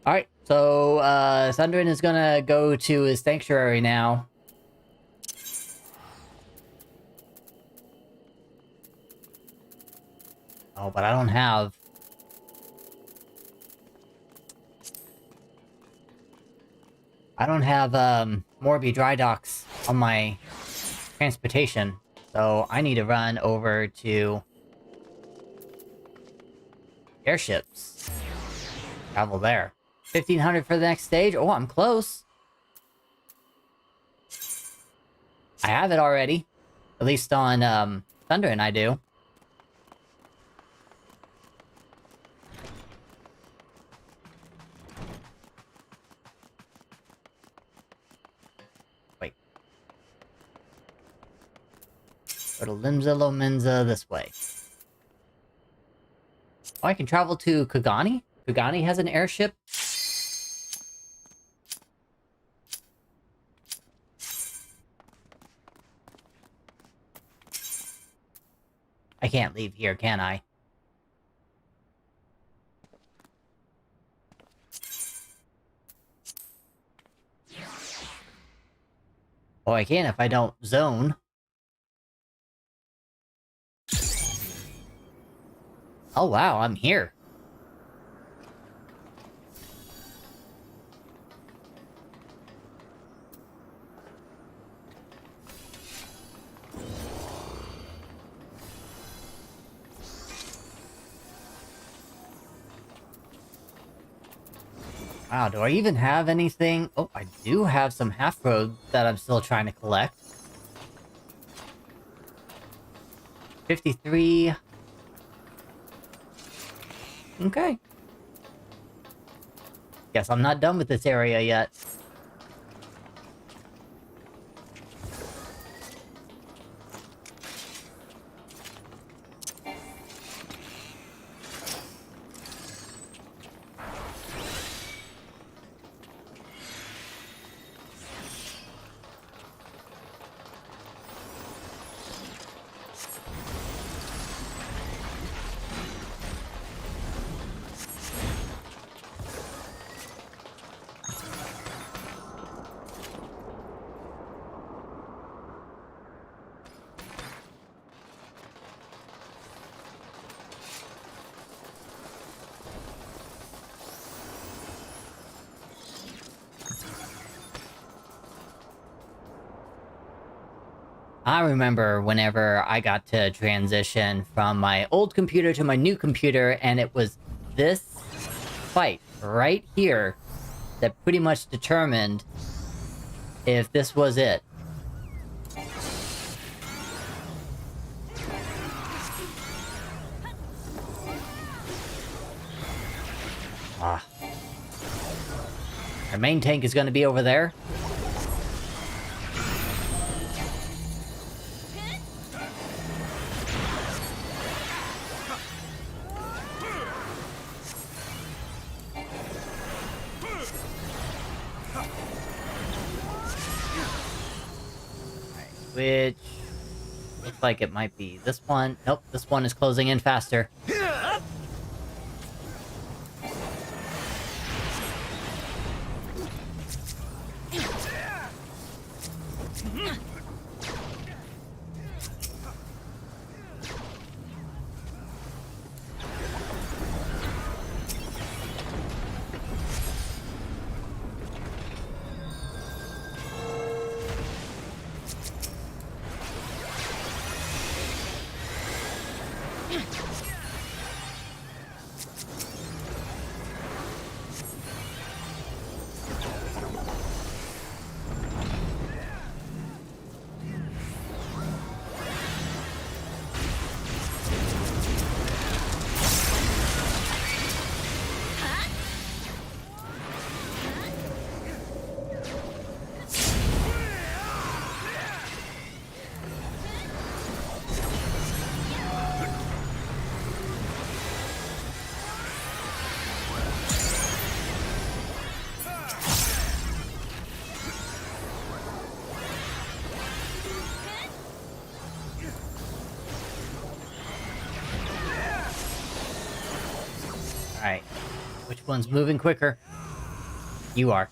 Speaker 1: Alright, so, Thunderin is gonna go to his sanctuary now. Oh, but I don't have... Morby dry docks on my transportation. So I need to run over to... airships. Travel there. 1500 for the next stage? Oh, I'm close. I have it already. At least on, Thunderin I do. Wait. Go to Limza Lominza this way. Oh, I can travel to Kagani? Kagani has an airship? I can't leave here, can I? Oh, I can if I don't zone. Oh wow, I'm here. Wow, do I even have anything? Oh, I do have some half-road that I'm still trying to collect. 53. Okay. Guess I'm not done with this area yet. I remember whenever I got to transition from my old computer to my new computer, and it was this fight right here that pretty much determined if this was it. Ah. Our main tank is going to be over there. Which looks like it might be this one. Nope, this one is closing in faster. Alright. Which one's moving quicker? You are.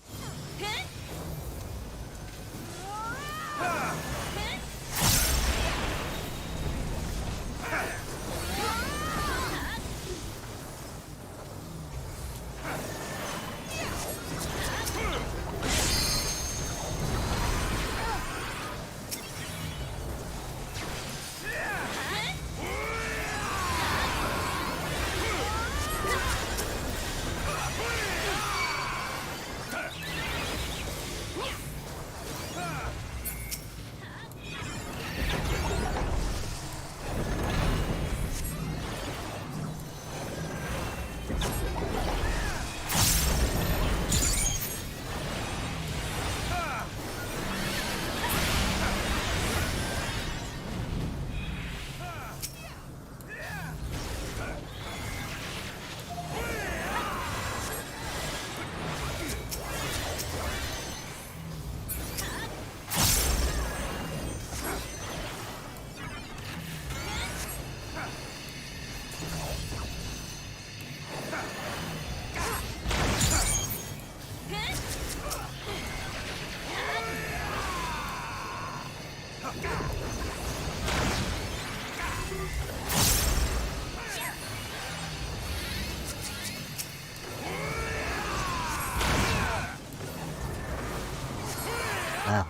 Speaker 1: Wow.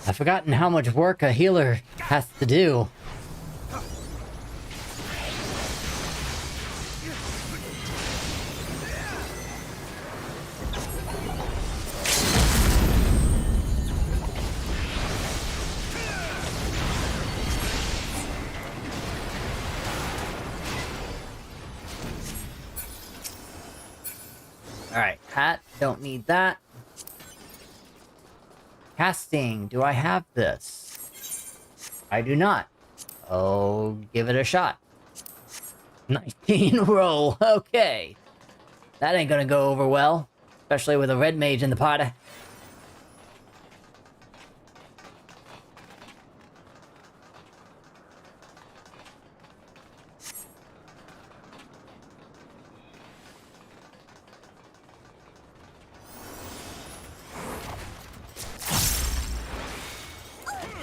Speaker 1: I've forgotten how much work a healer has to do. Alright, hat, don't need that. Casting, do I have this? I do not. Oh, give it a shot. 19 roll, okay. That ain't gonna go over well, especially with a red mage in the party.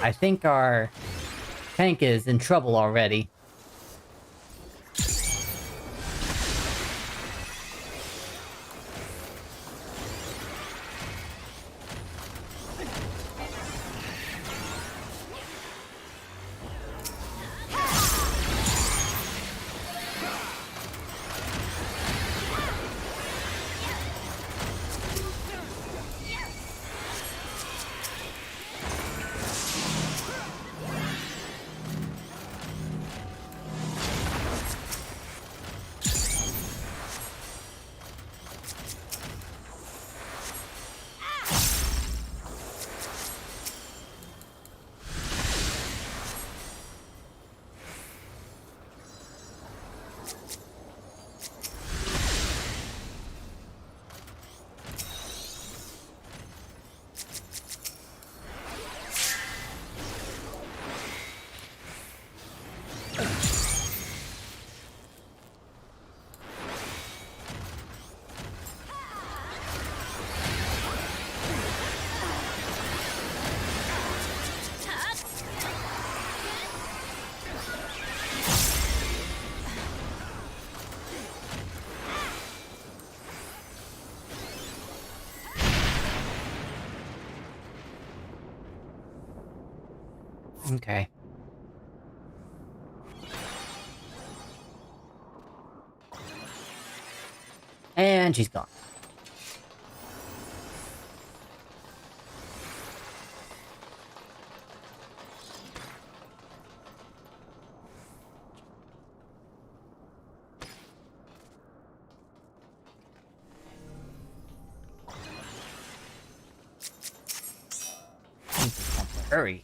Speaker 1: I think our tank is in trouble already. Okay. And she's gone. Hurry.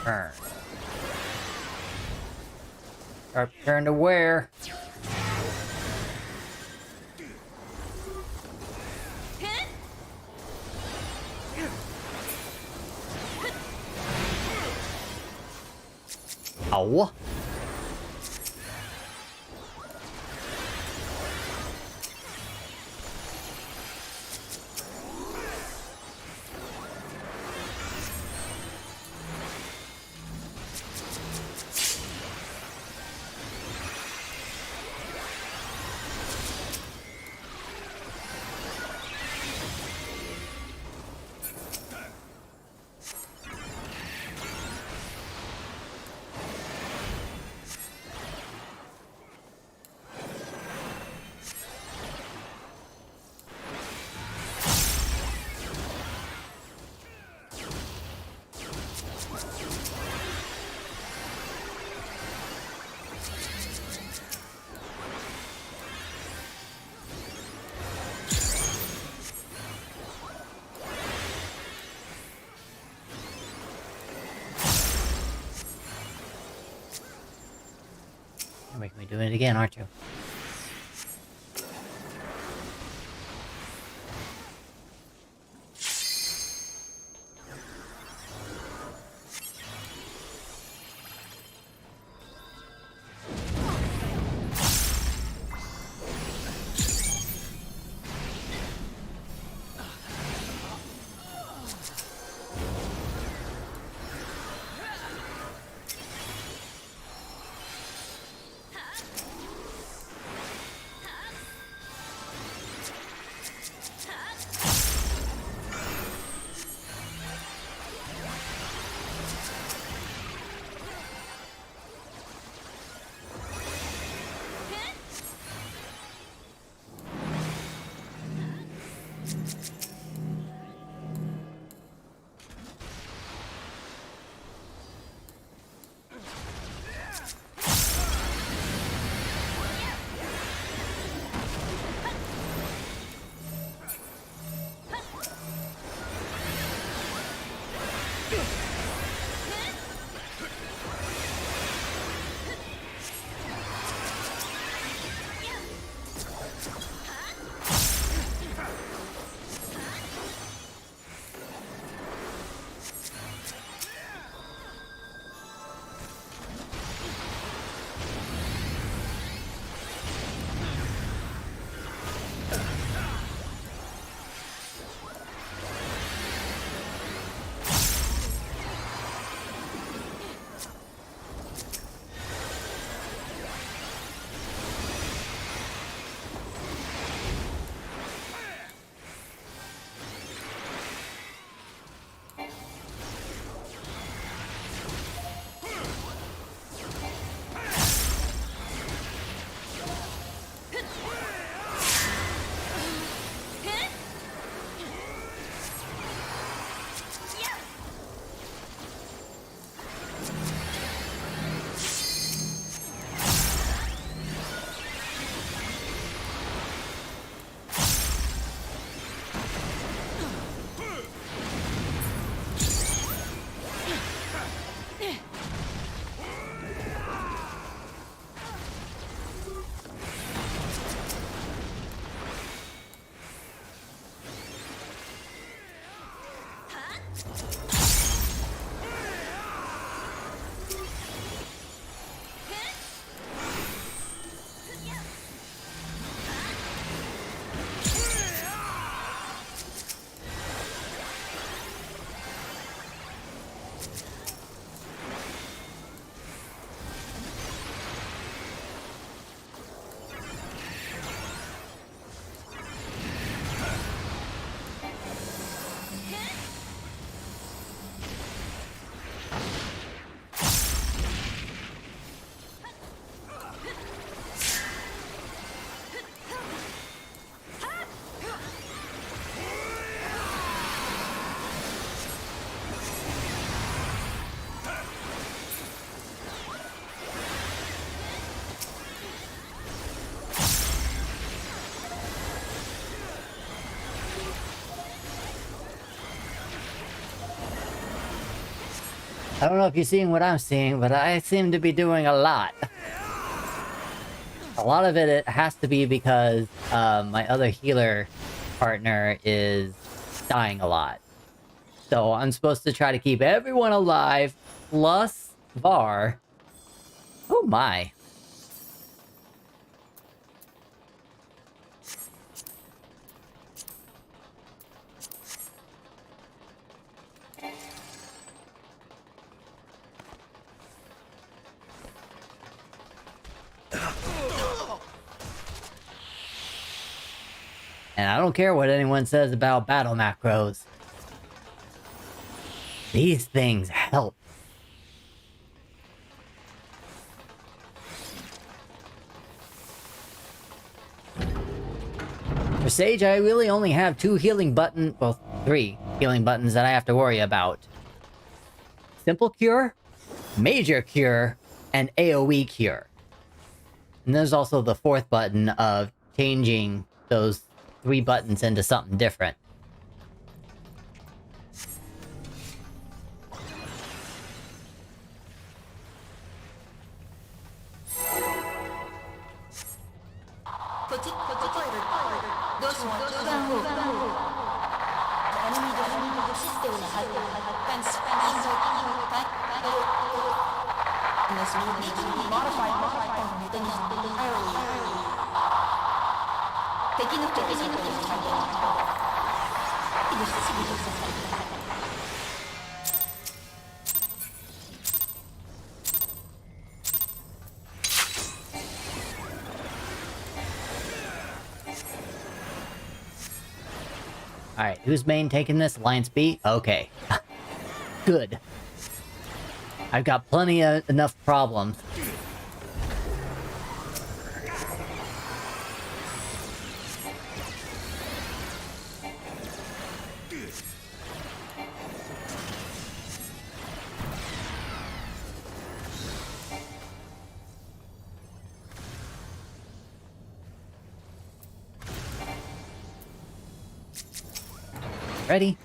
Speaker 1: Turn. Start preparing to wear. Ow. You're making me do it again, aren't you? I don't know if you're seeing what I'm seeing, but I seem to be doing a lot. A lot of it has to be because my other healer partner is dying a lot. So I'm supposed to try to keep everyone alive, plus Var. Oh my. And I don't care what anyone says about battle macros. These things help. For Sage, I really only have 2 healing buttons, well, 3 healing buttons that I have to worry about. Simple Cure, Major Cure, and AoE Cure. And there's also the 4th button of changing those 3 buttons into something different. Alright, who's main taking this? Alliance B? Okay. Good. I've got plenty of enough problems. Ready?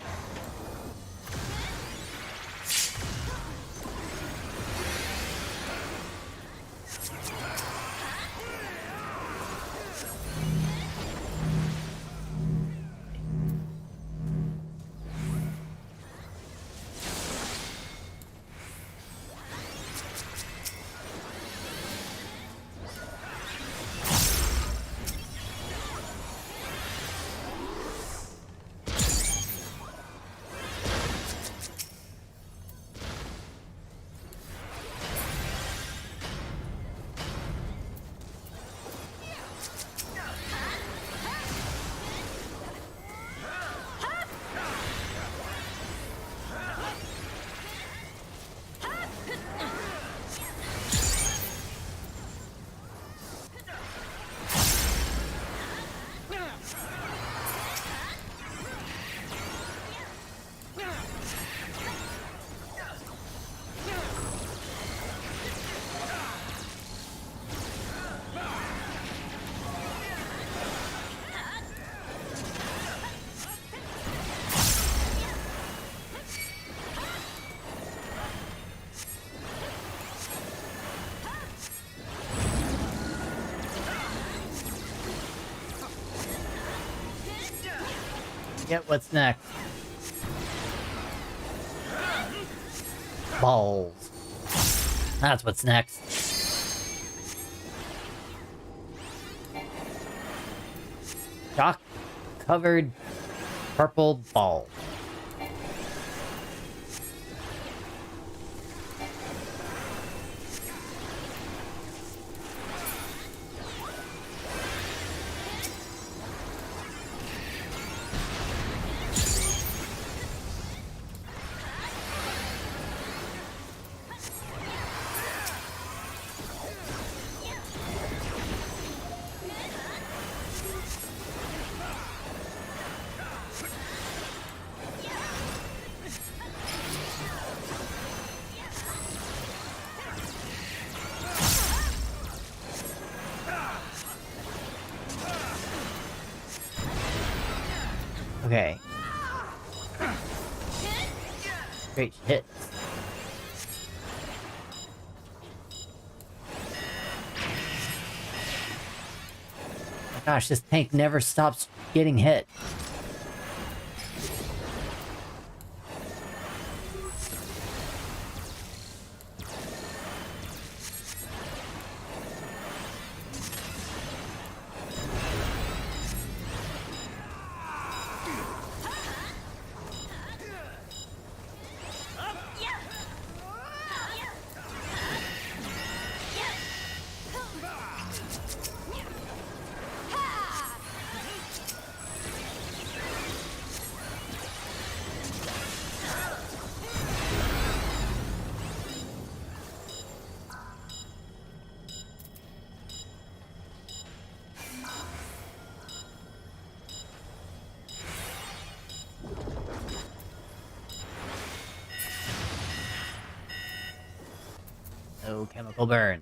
Speaker 1: Yep, what's next? Balls. That's what's next. Chalk-covered purple ball. Okay. Great hits. Gosh, this tank never stops getting hit. No chemical burn.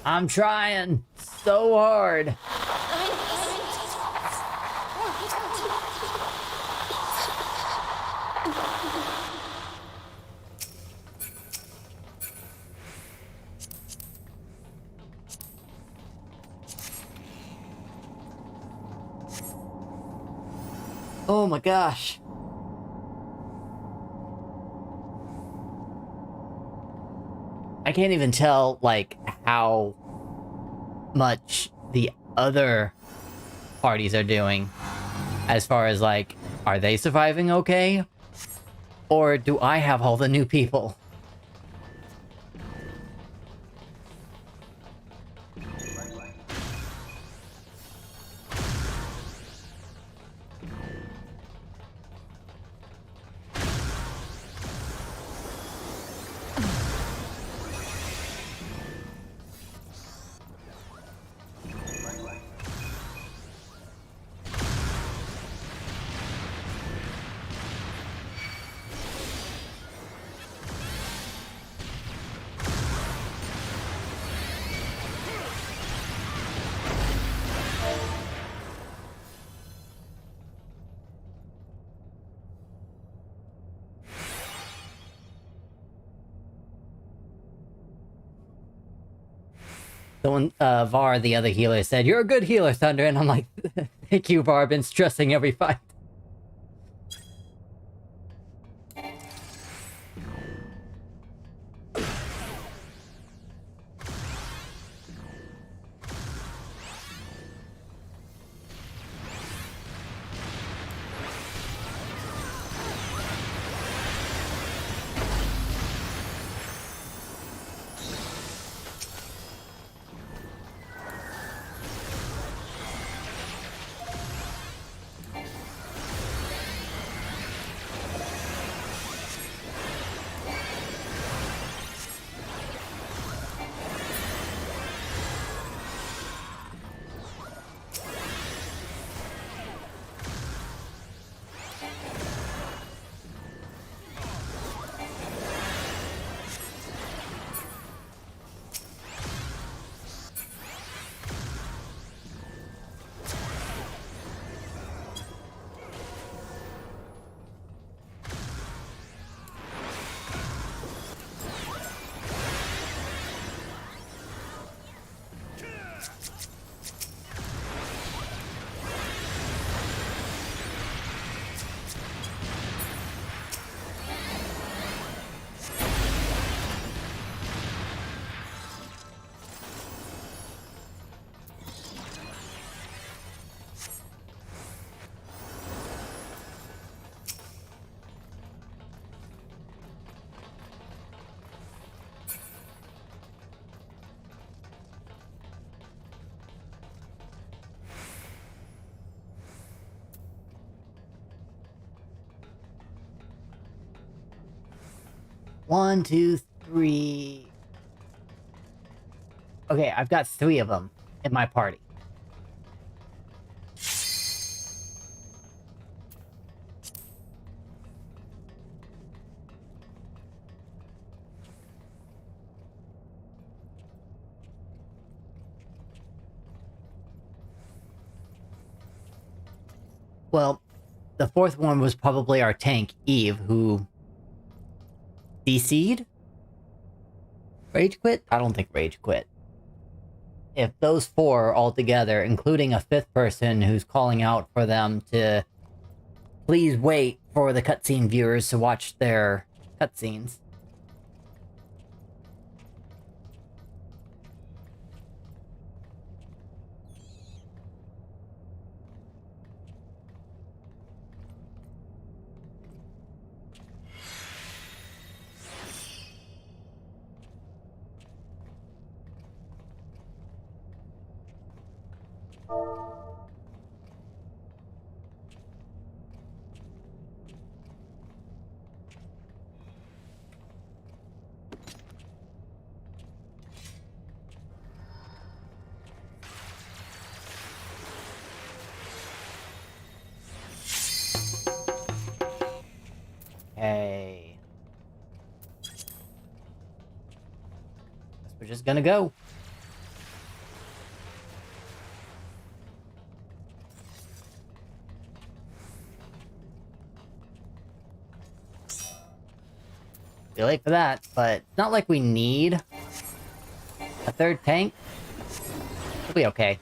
Speaker 1: I'm trying so hard. Oh my gosh. I can't even tell, like, how much the other parties are doing. As far as, like, are they surviving okay? Or do I have all the new people? Someone, Var, the other healer, said, "You're a good healer, Thunder," and I'm like, thank you, Var, been stressing every fight. 1, 2, 3. Okay, I've got 3 of them in my party. Well, the 4th one was probably our tank, Eve, who... DC'd? Rage quit? I don't think rage quit. If those 4 all together, including a 5th person who's calling out for them to please wait for the cutscene viewers to watch their cutscenes. Okay. Guess we're just gonna go. Be late for that, but it's not like we need a 3rd tank. We'll be okay.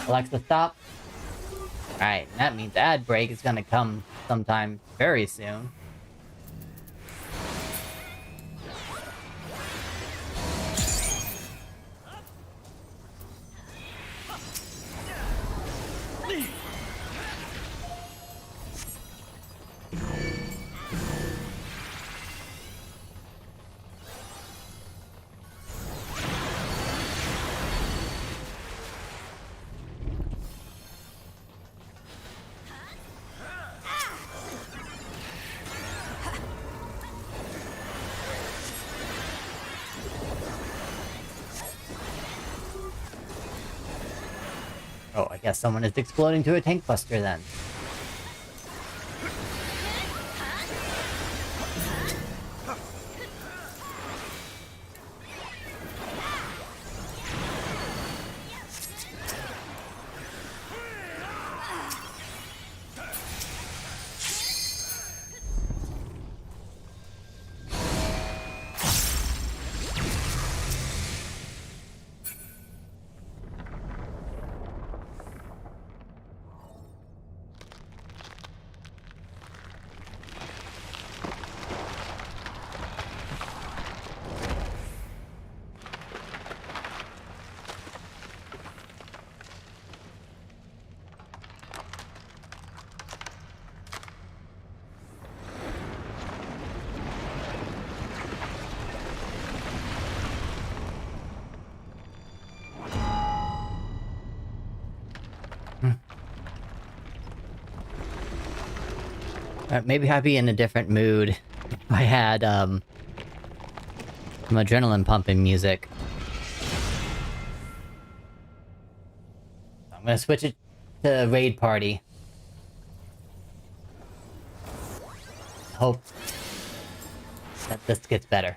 Speaker 1: Alexa, stop. Alright, that means ad break is gonna come sometime very soon. Oh, I guess someone is exploding to a tank buster then. Maybe I'd be in a different mood if I had, some adrenaline pumping music. I'm gonna switch it to Raid Party. Hope that this gets better.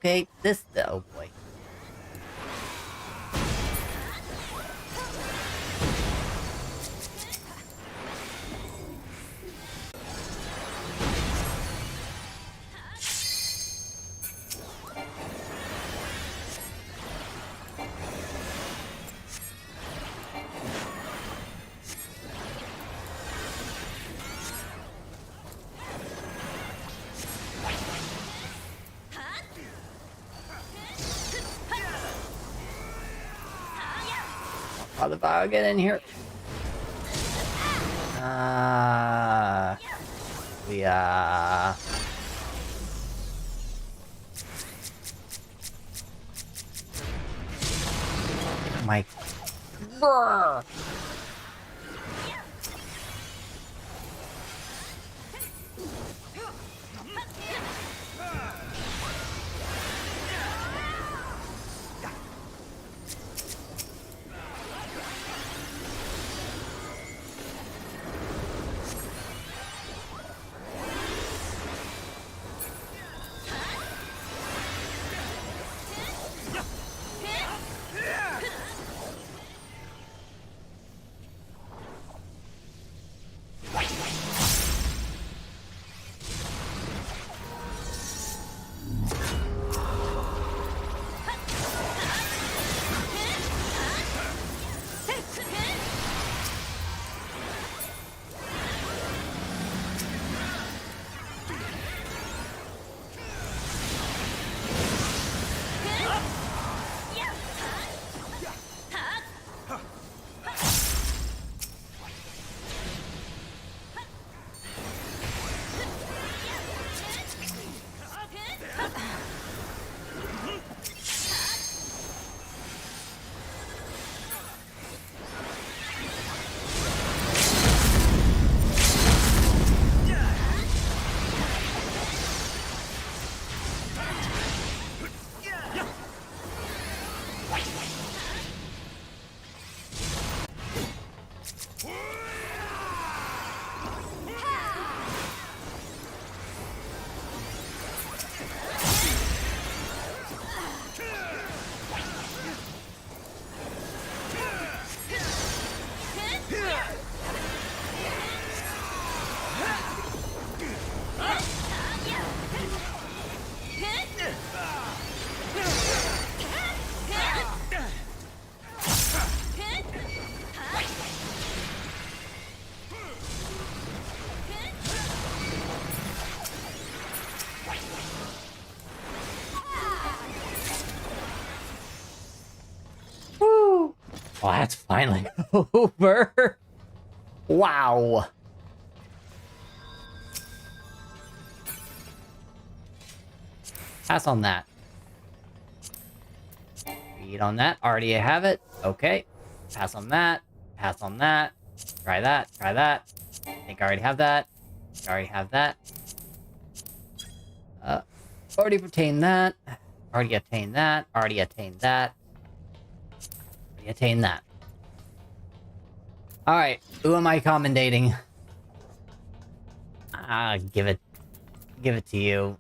Speaker 1: Okay, this... Oh, boy. How the fuck get in here? Yeah. My... Brr. Well, that's finally over. Wow. Pass on that. Read on that. Already have it. Okay. Pass on that. Pass on that. Try that. Try that. I think I already have that. I already have that. Already obtained that. Already attained that. Already attained that. Already attained that. Alright, who am I commendating? Give it to you.